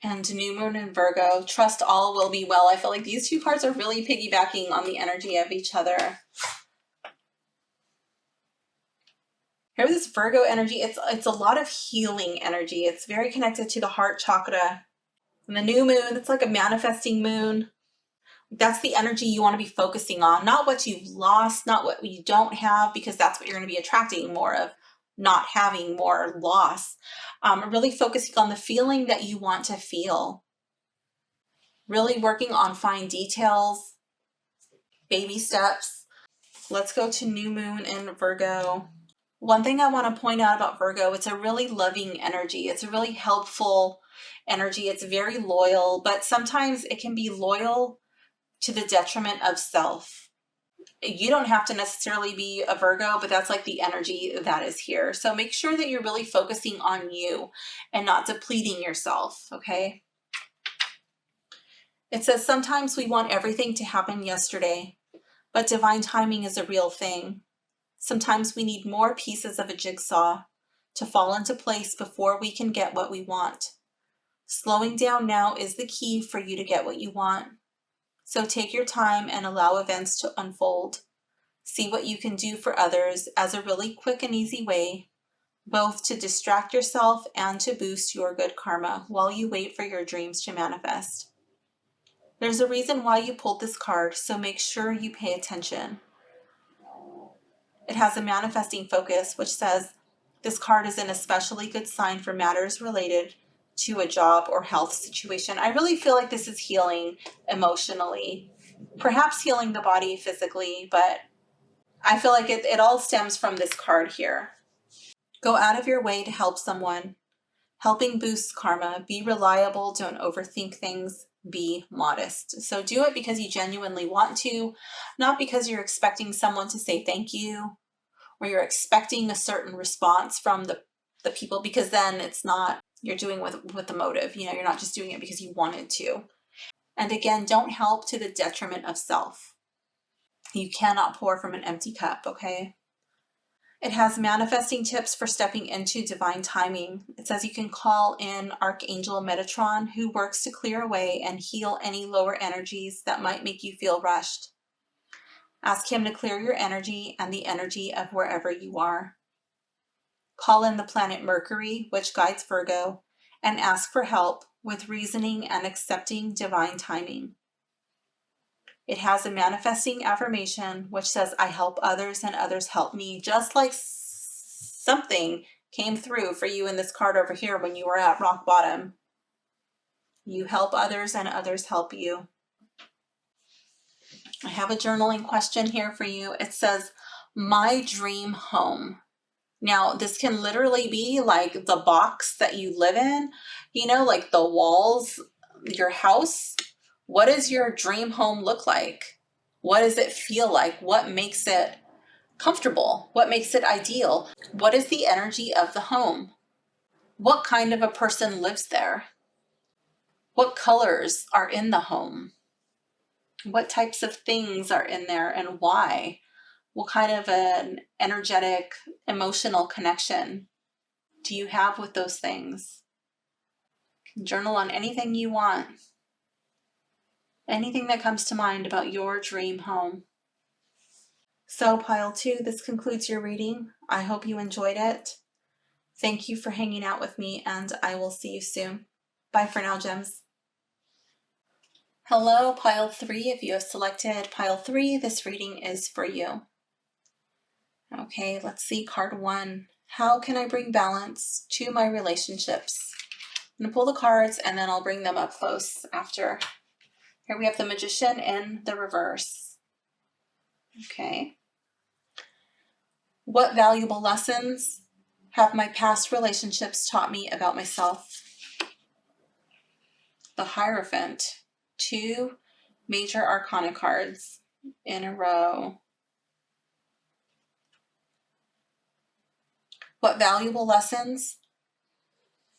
A: And new moon in Virgo, trust all will be well. I feel like these two cards are really piggybacking on the energy of each other. Here's this Virgo energy. It's a lot of healing energy. It's very connected to the heart chakra. And the new moon, it's like a manifesting moon. That's the energy you want to be focusing on, not what you've lost, not what you don't have, because that's what you're going to be attracting more of, not having more loss. Really focusing on the feeling that you want to feel. Really working on fine details, baby steps. Let's go to new moon in Virgo. One thing I want to point out about Virgo, it's a really loving energy. It's a really helpful energy. It's very loyal, but sometimes it can be loyal to the detriment of self. You don't have to necessarily be a Virgo, but that's like the energy that is here. So make sure that you're really focusing on you and not depleting yourself, okay? It says sometimes we want everything to happen yesterday, but divine timing is a real thing. Sometimes we need more pieces of a jigsaw to fall into place before we can get what we want. Slowing down now is the key for you to get what you want. So take your time and allow events to unfold. See what you can do for others as a really quick and easy way, both to distract yourself and to boost your good karma while you wait for your dreams to manifest. There's a reason why you pulled this card, so make sure you pay attention. It has a manifesting focus, which says this card is an especially good sign for matters related to a job or health situation. I really feel like this is healing emotionally, perhaps healing the body physically, but I feel like it all stems from this card here. Go out of your way to help someone. Helping boosts karma. Be reliable. Don't overthink things. Be modest. So do it because you genuinely want to, not because you're expecting someone to say thank you or you're expecting a certain response from the people, because then it's not, you're doing with the motive. You know, you're not just doing it because you wanted to. And again, don't help to the detriment of self. You cannot pour from an empty cup, okay? It has manifesting tips for stepping into divine timing. It says you can call in Archangel Metatron, who works to clear away and heal any lower energies that might make you feel rushed. Ask him to clear your energy and the energy of wherever you are. Call in the planet Mercury, which guides Virgo, and ask for help with reasoning and accepting divine timing. It has a manifesting affirmation, which says, I help others and others help me. Just like something came through for you in this card over here when you were at rock bottom. You help others and others help you. I have a journaling question here for you. It says, my dream home. Now, this can literally be like the box that you live in, you know, like the walls, your house. What does your dream home look like? What does it feel like? What makes it comfortable? What makes it ideal? What is the energy of the home? What kind of a person lives there? What colors are in the home? What types of things are in there and why? What kind of an energetic, emotional connection do you have with those things? Journal on anything you want. Anything that comes to mind about your dream home. So pile 2, this concludes your reading. I hope you enjoyed it. Thank you for hanging out with me, and I will see you soon. Bye for now, gems. Hello, pile 3. If you have selected pile 3, this reading is for you. Okay, let's see card 1. How can I bring balance to my relationships? I'm going to pull the cards and then I'll bring them up close after. Here we have the Magician in the reverse. Okay. What valuable lessons have my past relationships taught me about myself? The Hierophant. 2 major arcana cards in a row. What valuable lessons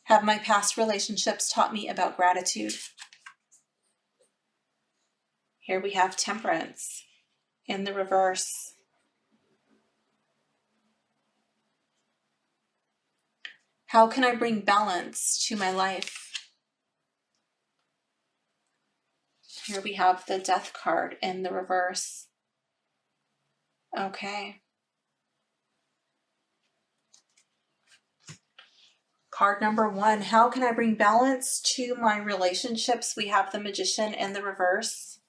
A: have my past relationships taught me about gratitude? Here we have Temperance in the reverse. How can I bring balance to my life? Here we have the Death card in the reverse. Okay. Card number 1, how can I bring balance to my relationships? We have the Magician in the reverse.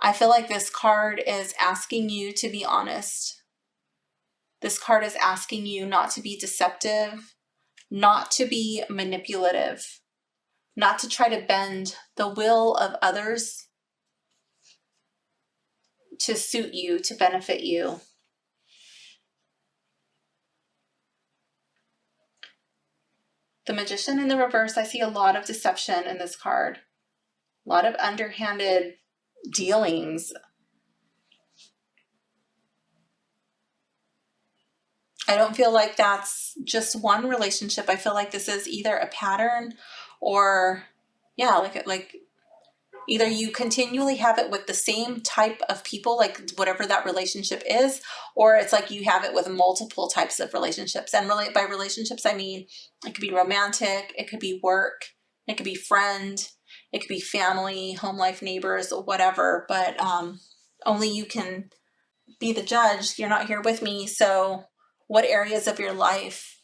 A: I feel like this card is asking you to be honest. This card is asking you not to be deceptive, not to be manipulative, not to try to bend the will of others to suit you, to benefit you. The Magician in the reverse, I see a lot of deception in this card. A lot of underhanded dealings. I don't feel like that's just one relationship. I feel like this is either a pattern or, yeah, like either you continually have it with the same type of people, like whatever that relationship is, or it's like you have it with multiple types of relationships. And really, by relationships, I mean, it could be romantic, it could be work, it could be friend, it could be family, home life, neighbors, whatever, but only you can be the judge. You're not here with me, so what areas of your life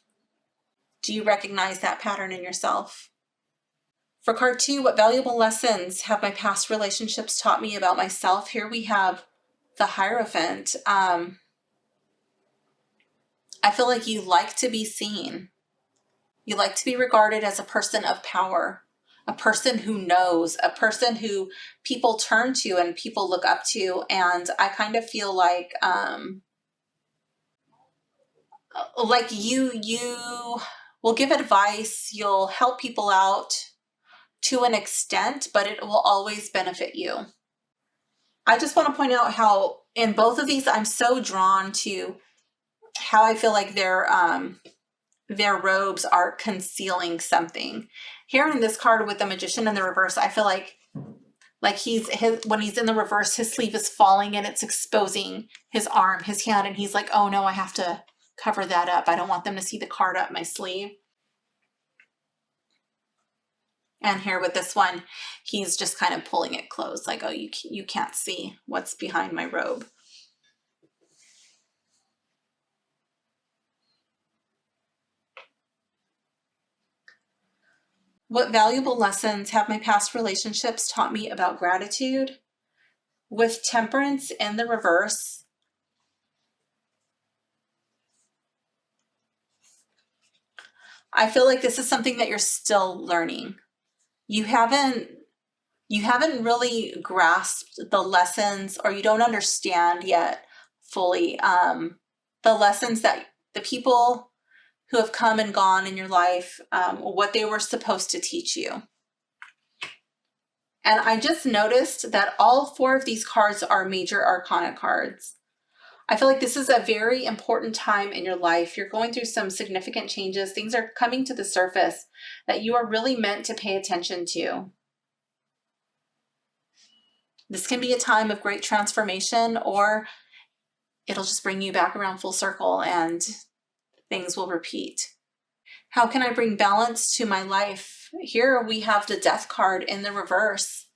A: do you recognize that pattern in yourself? For card 2, what valuable lessons have my past relationships taught me about myself? Here we have the Hierophant. I feel like you like to be seen. You like to be regarded as a person of power, a person who knows, a person who people turn to and people look up to. And I kind of feel like you will give advice, you'll help people out to an extent, but it will always benefit you. I just want to point out how in both of these, I'm so drawn to how I feel like their robes are concealing something. Here in this card with the Magician in the reverse, I feel like when he's in the reverse, his sleeve is falling and it's exposing his arm, his hand, and he's like, oh no, I have to cover that up. I don't want them to see the card up my sleeve. And here with this one, he's just kind of pulling it closed, like, oh, you can't see what's behind my robe. What valuable lessons have my past relationships taught me about gratitude? With Temperance in the reverse, I feel like this is something that you're still learning. You haven't really grasped the lessons, or you don't understand yet fully the lessons that the people who have come and gone in your life, what they were supposed to teach you. And I just noticed that all 4 of these cards are major arcana cards. I feel like this is a very important time in your life. You're going through some significant changes. Things are coming to the surface that you are really meant to pay attention to. This can be a time of great transformation, or it'll just bring you back around full circle and things will repeat. How can I bring balance to my life? Here we have the Death card in the reverse.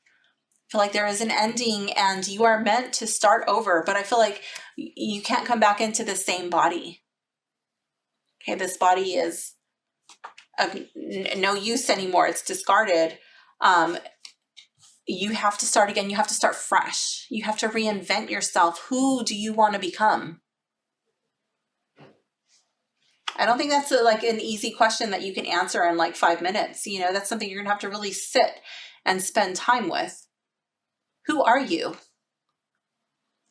A: I feel like there is an ending and you are meant to start over, but I feel like you can't come back into the same body. Okay, this body is of no use anymore. It's discarded. You have to start again. You have to start fresh. You have to reinvent yourself. Who do you want to become? I don't think that's like an easy question that you can answer in like 5 minutes. You know, that's something you're gonna have to really sit and spend time with. Who are you?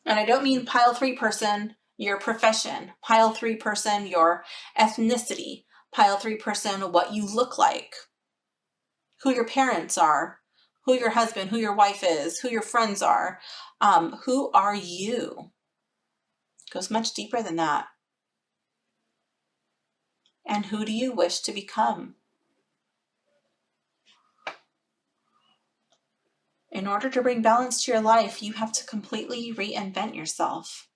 A: And I don't mean pile 3 person, your profession, pile 3 person, your ethnicity, pile 3 person, what you look like, who your parents are, who your husband, who your wife is, who your friends are. Who are you? It goes much deeper than that. And who do you wish to become? In order to bring balance to your life, you have to completely reinvent yourself.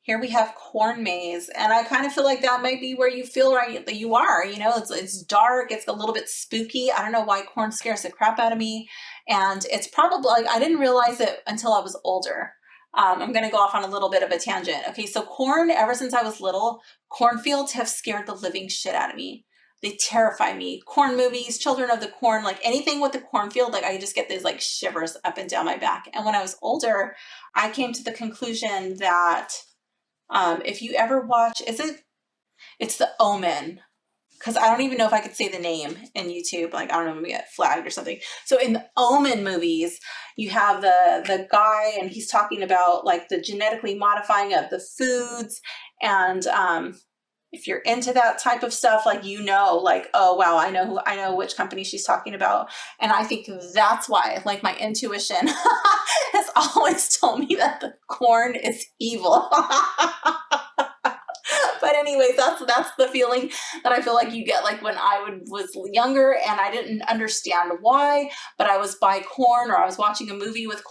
A: Here we have corn maze, and I kind of feel like that might be where you feel right that you are. You know, it's dark, it's a little bit spooky. I don't know why corn scares the crap out of me, and it's probably like I didn't realize it until I was older. I'm going to go off on a little bit of a tangent. Okay, so corn, ever since I was little, cornfields have scared the living shit out of me. They terrify me. Corn movies, Children of the Corn, like anything with the cornfield, like I just get these like shivers up and down my back. And when I was older, I came to the conclusion that if you ever watch, it's The Omen, because I don't even know if I could say the name in YouTube. Like, I don't know, maybe get flagged or something. So in the Omen movies, you have the guy and he's talking about like the genetically modifying of the foods. And if you're into that type of stuff, like, you know, like, oh, wow, I know which company she's talking about. And I think that's why, like, my intuition has always told me that the corn is evil. But anyways, that's the feeling that I feel like you get like when I was younger and I didn't understand why, but I was by corn or I was watching a movie with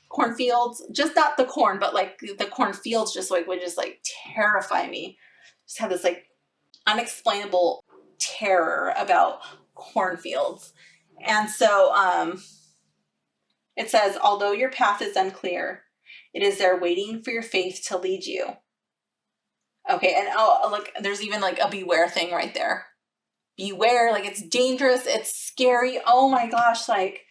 A: cornfields, just not the corn, but like the cornfields just like would just like terrify me. Just had this like unexplainable terror about cornfields. And so it says, although your path is unclear, it is there waiting for your faith to lead you. Okay, and oh, look, there's even like a beware thing right there. Beware, like it's dangerous, it's scary. Oh my gosh, like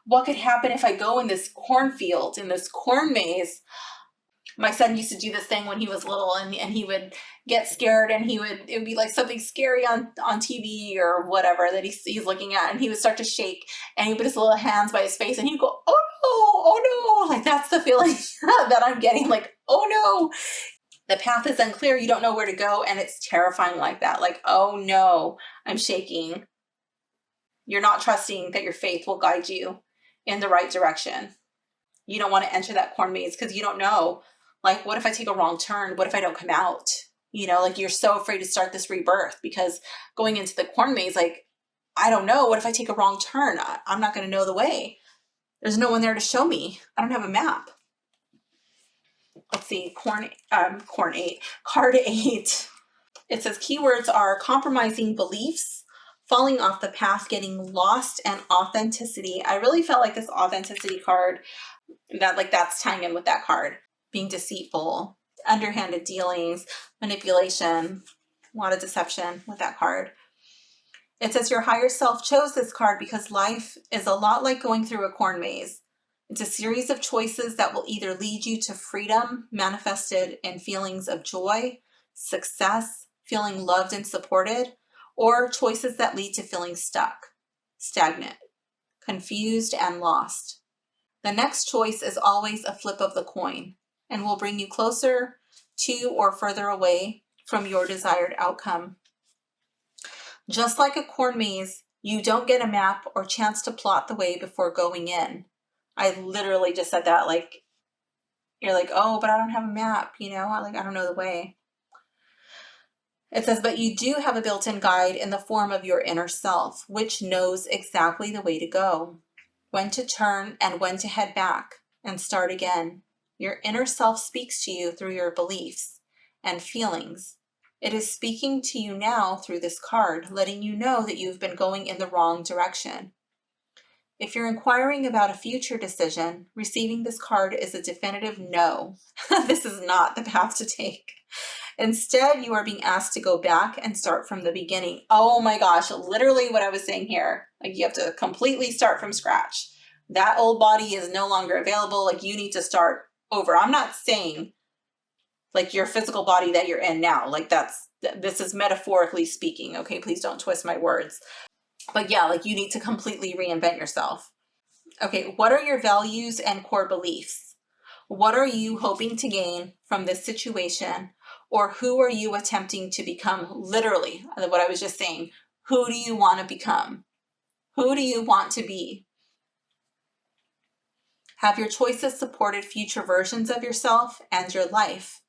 A: what could happen if I go in this cornfield, in this corn maze? My son used to do this thing when he was little and he would get scared and it would be like something scary on TV or whatever that he's looking at, and he would start to shake and he'd put his little hands by his face and he'd go, oh no, like that's the feeling that I'm getting, like, oh no. The path is unclear, you don't know where to go, and it's terrifying like that. Like, oh no, I'm shaking. You're not trusting that your faith will guide you in the right direction. You don't want to enter that corn maze because you don't know, like, what if I take a wrong turn? What if I don't come out? You know, like you're so afraid to start this rebirth because going into the corn maze, like, I don't know. What if I take a wrong turn? I'm not going to know the way. There's no one there to show me. I don't have a map. Let's see, card 8. It says keywords are compromising beliefs, falling off the path, getting lost, and authenticity. I really felt like this authenticity card, that's tying in with that card. Being deceitful, underhanded dealings, manipulation, a lot of deception with that card. It says your higher self chose this card because life is a lot like going through a corn maze. It's a series of choices that will either lead you to freedom manifested in feelings of joy, success, feeling loved and supported, or choices that lead to feeling stuck, stagnant, confused, and lost. The next choice is always a flip of the coin and will bring you closer to or further away from your desired outcome. Just like a corn maze, you don't get a map or chance to plot the way before going in. I literally just said that, like, you're like, oh, but I don't have a map, you know, like, I don't know the way. It says, but you do have a built-in guide in the form of your inner self, which knows exactly the way to go, when to turn and when to head back and start again. Your inner self speaks to you through your beliefs and feelings. It is speaking to you now through this card, letting you know that you've been going in the wrong direction. If you're inquiring about a future decision, receiving this card is a definitive no. This is not the path to take. Instead, you are being asked to go back and start from the beginning. Oh my gosh, literally what I was saying here. Like, you have to completely start from scratch. That old body is no longer available. Like, you need to start over. I'm not saying like your physical body that you're in now. Like, this is metaphorically speaking. Okay, please don't twist my words. But yeah, like, you need to completely reinvent yourself. Okay, what are your values and core beliefs? What are you hoping to gain from this situation? Or who are you attempting to become? Literally, what I was just saying. Who do you want to become? Who do you want to be? Have your choices supported future versions of yourself and your life?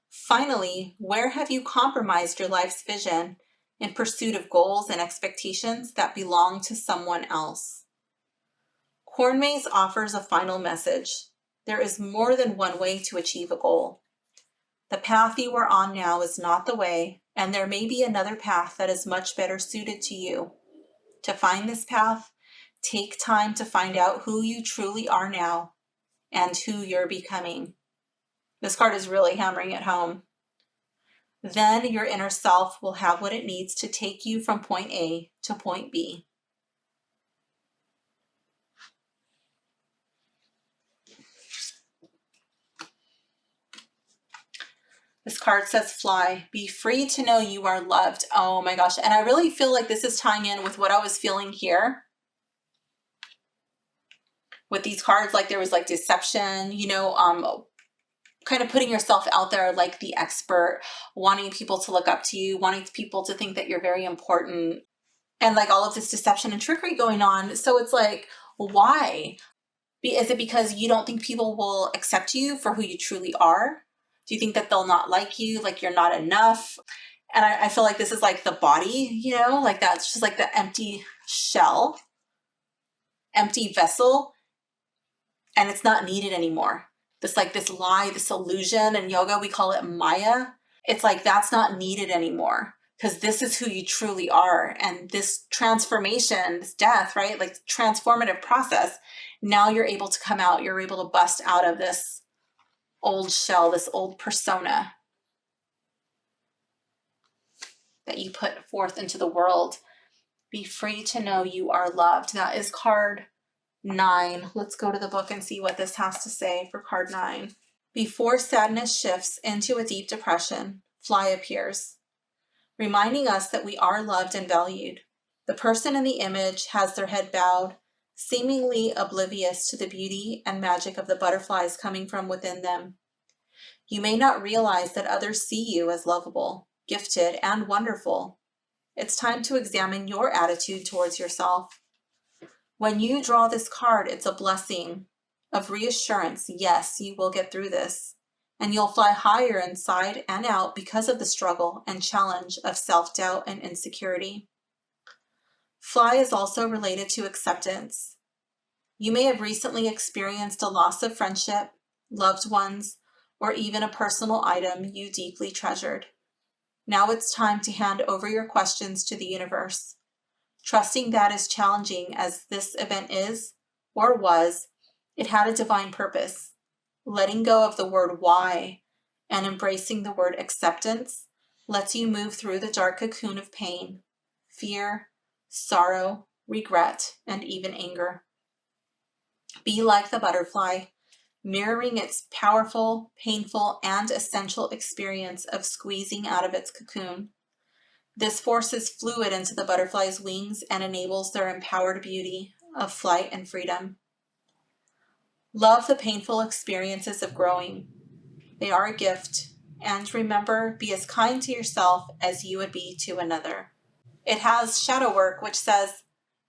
A: Finally, where have you compromised your life's vision in pursuit of goals and expectations that belong to someone else? Corn Maze offers a final message. There is more than one way to achieve a goal. The path you are on now is not the way, and there may be another path that is much better suited to you. To find this path, take time to find out who you truly are now and who you're becoming. This card is really hammering it home. Then your inner self will have what it needs to take you from point A to point B. This card says fly, be free to know you are loved. Oh my gosh. And I really feel like this is tying in with what I was feeling here. With these cards, like there was like deception, kind of putting yourself out there like the expert, wanting people to look up to you, wanting people to think that you're very important, and like all of this deception and trickery going on. So it's like, why? Is it because you don't think people will accept you for who you truly are? Do you think that they'll not like you, like you're not enough? And I feel like this is like the body, like that's just like the empty shell, empty vessel, and it's not needed anymore. This lie, this illusion, in yoga we call it Maya. It's like that's not needed anymore because this is who you truly are. And this transformation, this death, right? Like transformative process. Now you're able to come out, you're able to bust out of this old shell, this old persona that you put forth into the world. Be free to know you are loved. That is card 9. Let's go to the book and see what this has to say for card 9. Before sadness shifts into a deep depression, fly appears, reminding us that we are loved and valued. The person in the image has their head bowed, seemingly oblivious to the beauty and magic of the butterflies coming from within them. You may not realize that others see you as lovable, gifted, and wonderful. It's time to examine your attitude towards yourself. When you draw this card, it's a blessing of reassurance. Yes, you will get through this, and you'll fly higher inside and out because of the struggle and challenge of self-doubt and insecurity. Fly is also related to acceptance. You may have recently experienced a loss of friendship, loved ones, or even a personal item you deeply treasured. Now it's time to hand over your questions to the universe, trusting that as challenging as this event is or was, it had a divine purpose. Letting go of the word why and embracing the word acceptance lets you move through the dark cocoon of pain, fear, sorrow, regret, and even anger. Be like the butterfly, mirroring its powerful, painful, and essential experience of squeezing out of its cocoon. This forces fluid into the butterfly's wings and enables their empowered beauty of flight and freedom. Love the painful experiences of growing. They are a gift. And remember, be as kind to yourself as you would be to another. It has shadow work, which says,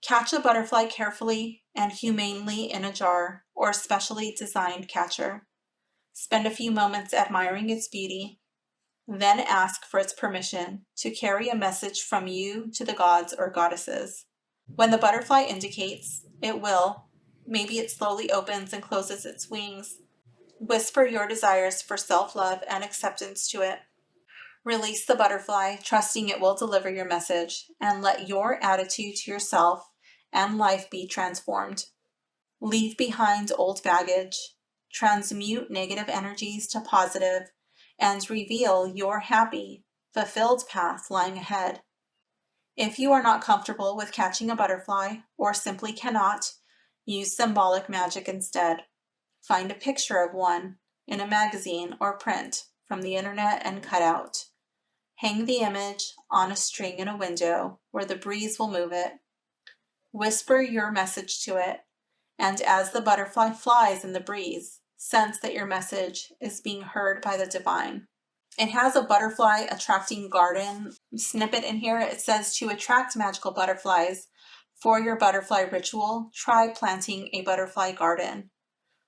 A: catch a butterfly carefully and humanely in a jar or a specially designed catcher. Spend a few moments admiring its beauty. Then ask for its permission to carry a message from you to the gods or goddesses. When the butterfly indicates, it will. Maybe it slowly opens and closes its wings. Whisper your desires for self-love and acceptance to it. Release the butterfly, trusting it will deliver your message, and let your attitude to yourself and life be transformed. Leave behind old baggage, transmute negative energies to positive, and reveal your happy, fulfilled path lying ahead. If you are not comfortable with catching a butterfly, or simply cannot, use symbolic magic instead. Find a picture of one in a magazine or print from the internet and cut out. Hang the image on a string in a window where the breeze will move it. Whisper your message to it, and as the butterfly flies in the breeze, sense that your message is being heard by the divine. It has a butterfly attracting garden snippet in here. It says, to attract magical butterflies for your butterfly ritual, try planting a butterfly garden.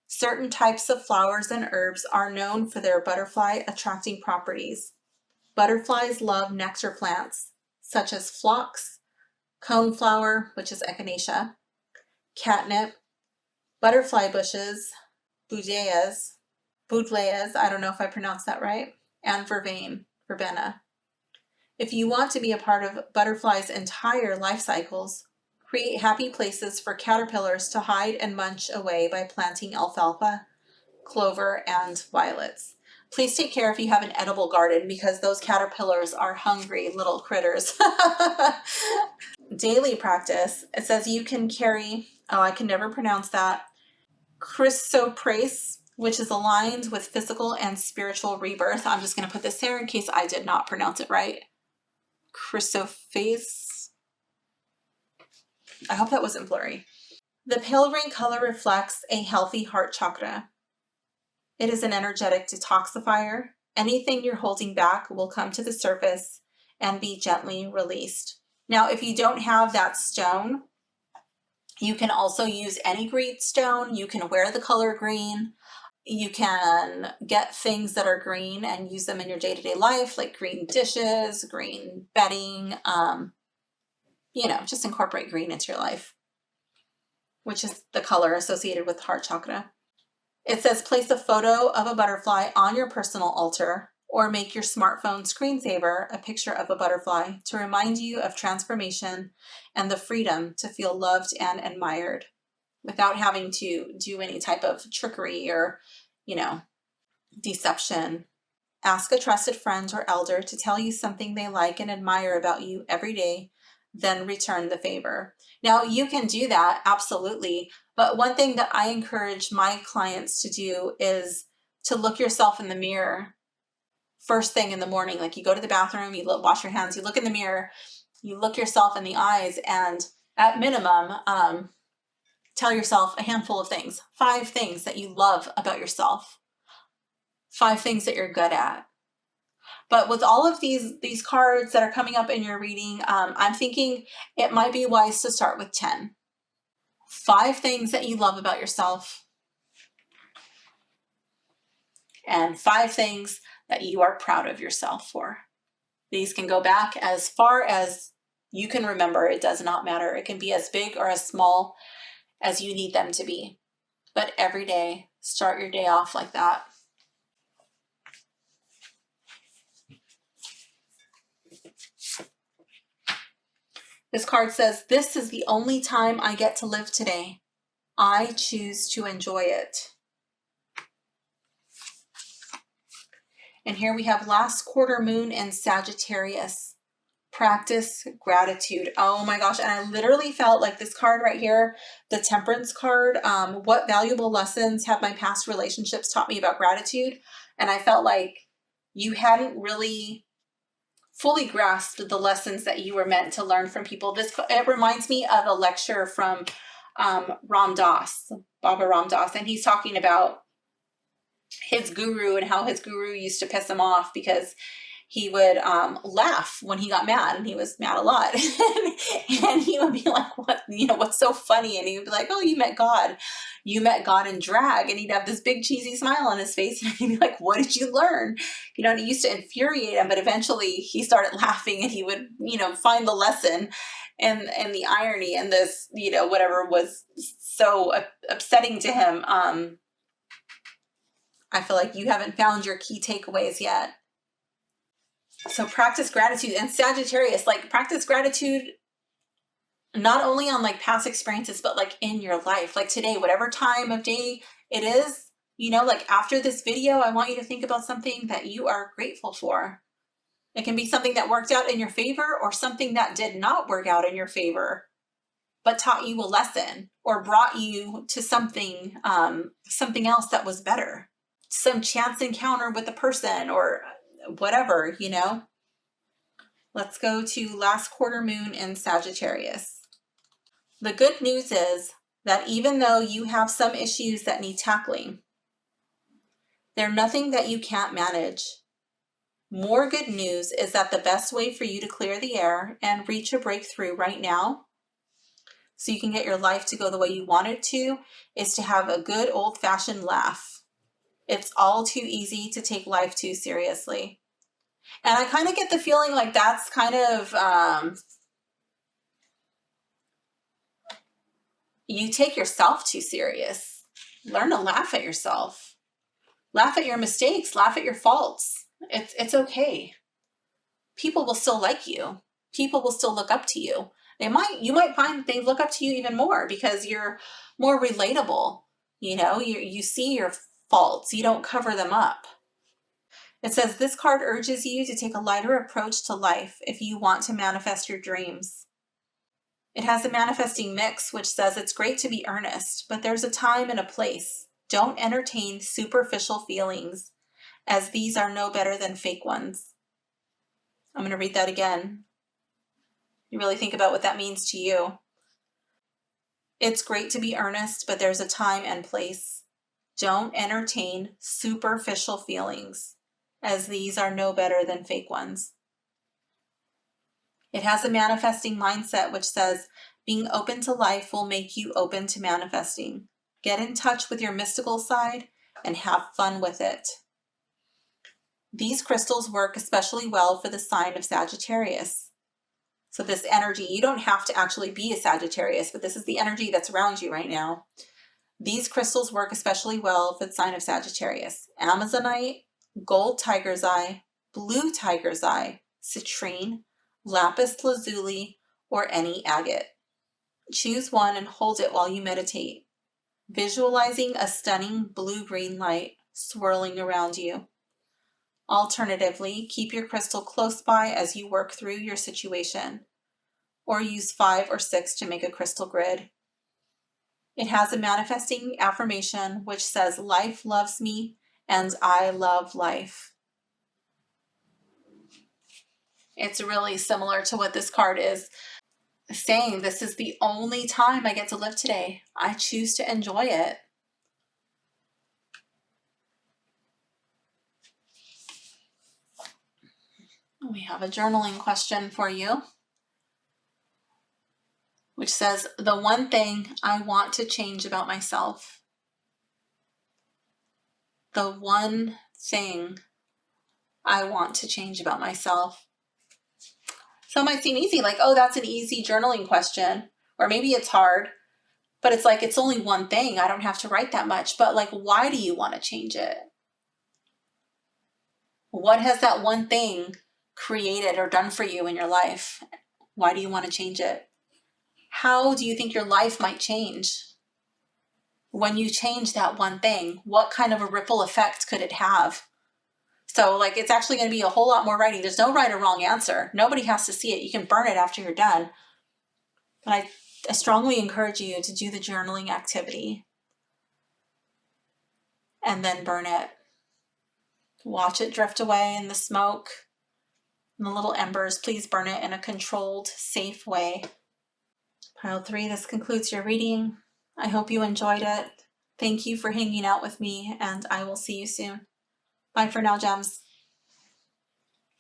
A: Certain types of flowers and herbs are known for their butterfly attracting properties. Butterflies love nectar plants, such as phlox, coneflower, which is echinacea, catnip, butterfly bushes, boudeas, I don't know if I pronounced that right, and verbena. If you want to be a part of butterflies' entire life cycles, create happy places for caterpillars to hide and munch away by planting alfalfa, clover, and violets. Please take care if you have an edible garden, because those caterpillars are hungry little critters. Daily practice. It says you can carry, I can never pronounce that, chrysoprase, which is aligned with physical and spiritual rebirth. I'm just going to put this there in case I did not pronounce it right. Chrysoprase. I hope that wasn't blurry. The pale green color reflects a healthy heart chakra. It is an energetic detoxifier. Anything you're holding back will come to the surface and be gently released. Now, if you don't have that stone, you can also use any green stone. You can wear the color green. You can get things that are green and use them in your day-to-day life, like green dishes, green bedding, just incorporate green into your life, which is the color associated with the heart chakra. It says place a photo of a butterfly on your personal altar, or make your smartphone screensaver a picture of a butterfly to remind you of transformation and the freedom to feel loved and admired without having to do any type of trickery or, deception. Ask a trusted friend or elder to tell you something they like and admire about you every day, then return the favor. Now, you can do that, absolutely. But one thing that I encourage my clients to do is to look yourself in the mirror first thing in the morning. Like, you go to the bathroom, you wash your hands, you look in the mirror, you look yourself in the eyes, and at minimum, tell yourself a handful of things. 5 things that you love about yourself. 5 things that you're good at. But with all of these cards that are coming up in your reading, I'm thinking it might be wise to start with 10. 5 things that you love about yourself, and 5 things that you are proud of yourself for. These can go back as far as you can remember. It does not matter. It can be as big or as small as you need them to be. But every day, start your day off like that. This card says, this is the only time I get to live today. I choose to enjoy it. And here we have last quarter moon in Sagittarius. Practice gratitude. Oh my gosh. And I literally felt like this card right here, the Temperance card, what valuable lessons have my past relationships taught me about gratitude? And I felt like you hadn't really fully grasped the lessons that you were meant to learn from people. It reminds me of a lecture from Ram Dass, Baba Ram Dass, and he's talking about his guru and how his guru used to piss him off because he would laugh when he got mad, and he was mad a lot. And he would be like, what, what's so funny? And he would be like, oh, you met God. You met God in drag. And he'd have this big cheesy smile on his face. And he'd be like, what did you learn? And it used to infuriate him, but eventually he started laughing, and he would, find the lesson and the irony in this, whatever was so upsetting to him. I feel like you haven't found your key takeaways yet. So practice gratitude. And Sagittarius, like, practice gratitude not only on like past experiences, but like in your life, like today, whatever time of day it is, like after this video, I want you to think about something that you are grateful for. It can be something that worked out in your favor, or something that did not work out in your favor, but taught you a lesson or brought you to something, something else that was better. Some chance encounter with a person or whatever, Let's go to last quarter moon in Sagittarius. The good news is that even though you have some issues that need tackling, they're nothing that you can't manage. More good news is that the best way for you to clear the air and reach a breakthrough right now, so you can get your life to go the way you want it to, is to have a good old-fashioned laugh. It's all too easy to take life too seriously. And I kind of get the feeling like that's kind of, you take yourself too serious. Learn to laugh at yourself. Laugh at your mistakes. Laugh at your faults. It's okay. People will still like you. People will still look up to you. You might find they look up to you even more because you're more relatable. You see your faults. You don't cover them up. It says this card urges you to take a lighter approach to life if you want to manifest your dreams. It has a manifesting mix, which says it's great to be earnest, but there's a time and a place. Don't entertain superficial feelings, as these are no better than fake ones. I'm going to read that again. You really think about what that means to you. It's great to be earnest, but there's a time and place. Don't entertain superficial feelings, as these are no better than fake ones. It has a manifesting mindset, which says being open to life will make you open to manifesting. Get in touch with your mystical side and have fun with it. These crystals work especially well for the sign of Sagittarius. So this energy, you don't have to actually be a Sagittarius, but this is the energy that's around you right now. These crystals work especially well for the sign of Sagittarius. Amazonite, gold tiger's eye, blue tiger's eye, citrine, lapis lazuli, or any agate. Choose one and hold it while you meditate, visualizing a stunning blue-green light swirling around you. Alternatively, keep your crystal close by as you work through your situation, or use 5 or 6 to make a crystal grid. It has a manifesting affirmation which says, life loves me and I love life. It's really similar to what this card is saying. This is the only time I get to live today. I choose to enjoy it. We have a journaling question for you, which says, the one thing I want to change about myself. The one thing I want to change about myself. So it might seem easy, like, oh, that's an easy journaling question. Or maybe it's hard, but it's like, it's only one thing. I don't have to write that much. But like, why do you want to change it? What has that one thing created or done for you in your life? Why do you want to change it? How do you think your life might change when you change that one thing? What kind of a ripple effect could it have? So like, it's actually going to be a whole lot more writing. There's no right or wrong answer. Nobody has to see it. You can burn it after you're done. But I strongly encourage you to do the journaling activity and then burn it. Watch it drift away in the smoke and the little embers. Please burn it in a controlled, safe way. Pile 3, this concludes your reading. I hope you enjoyed it. Thank you for hanging out with me, and I will see you soon. Bye for now, gems.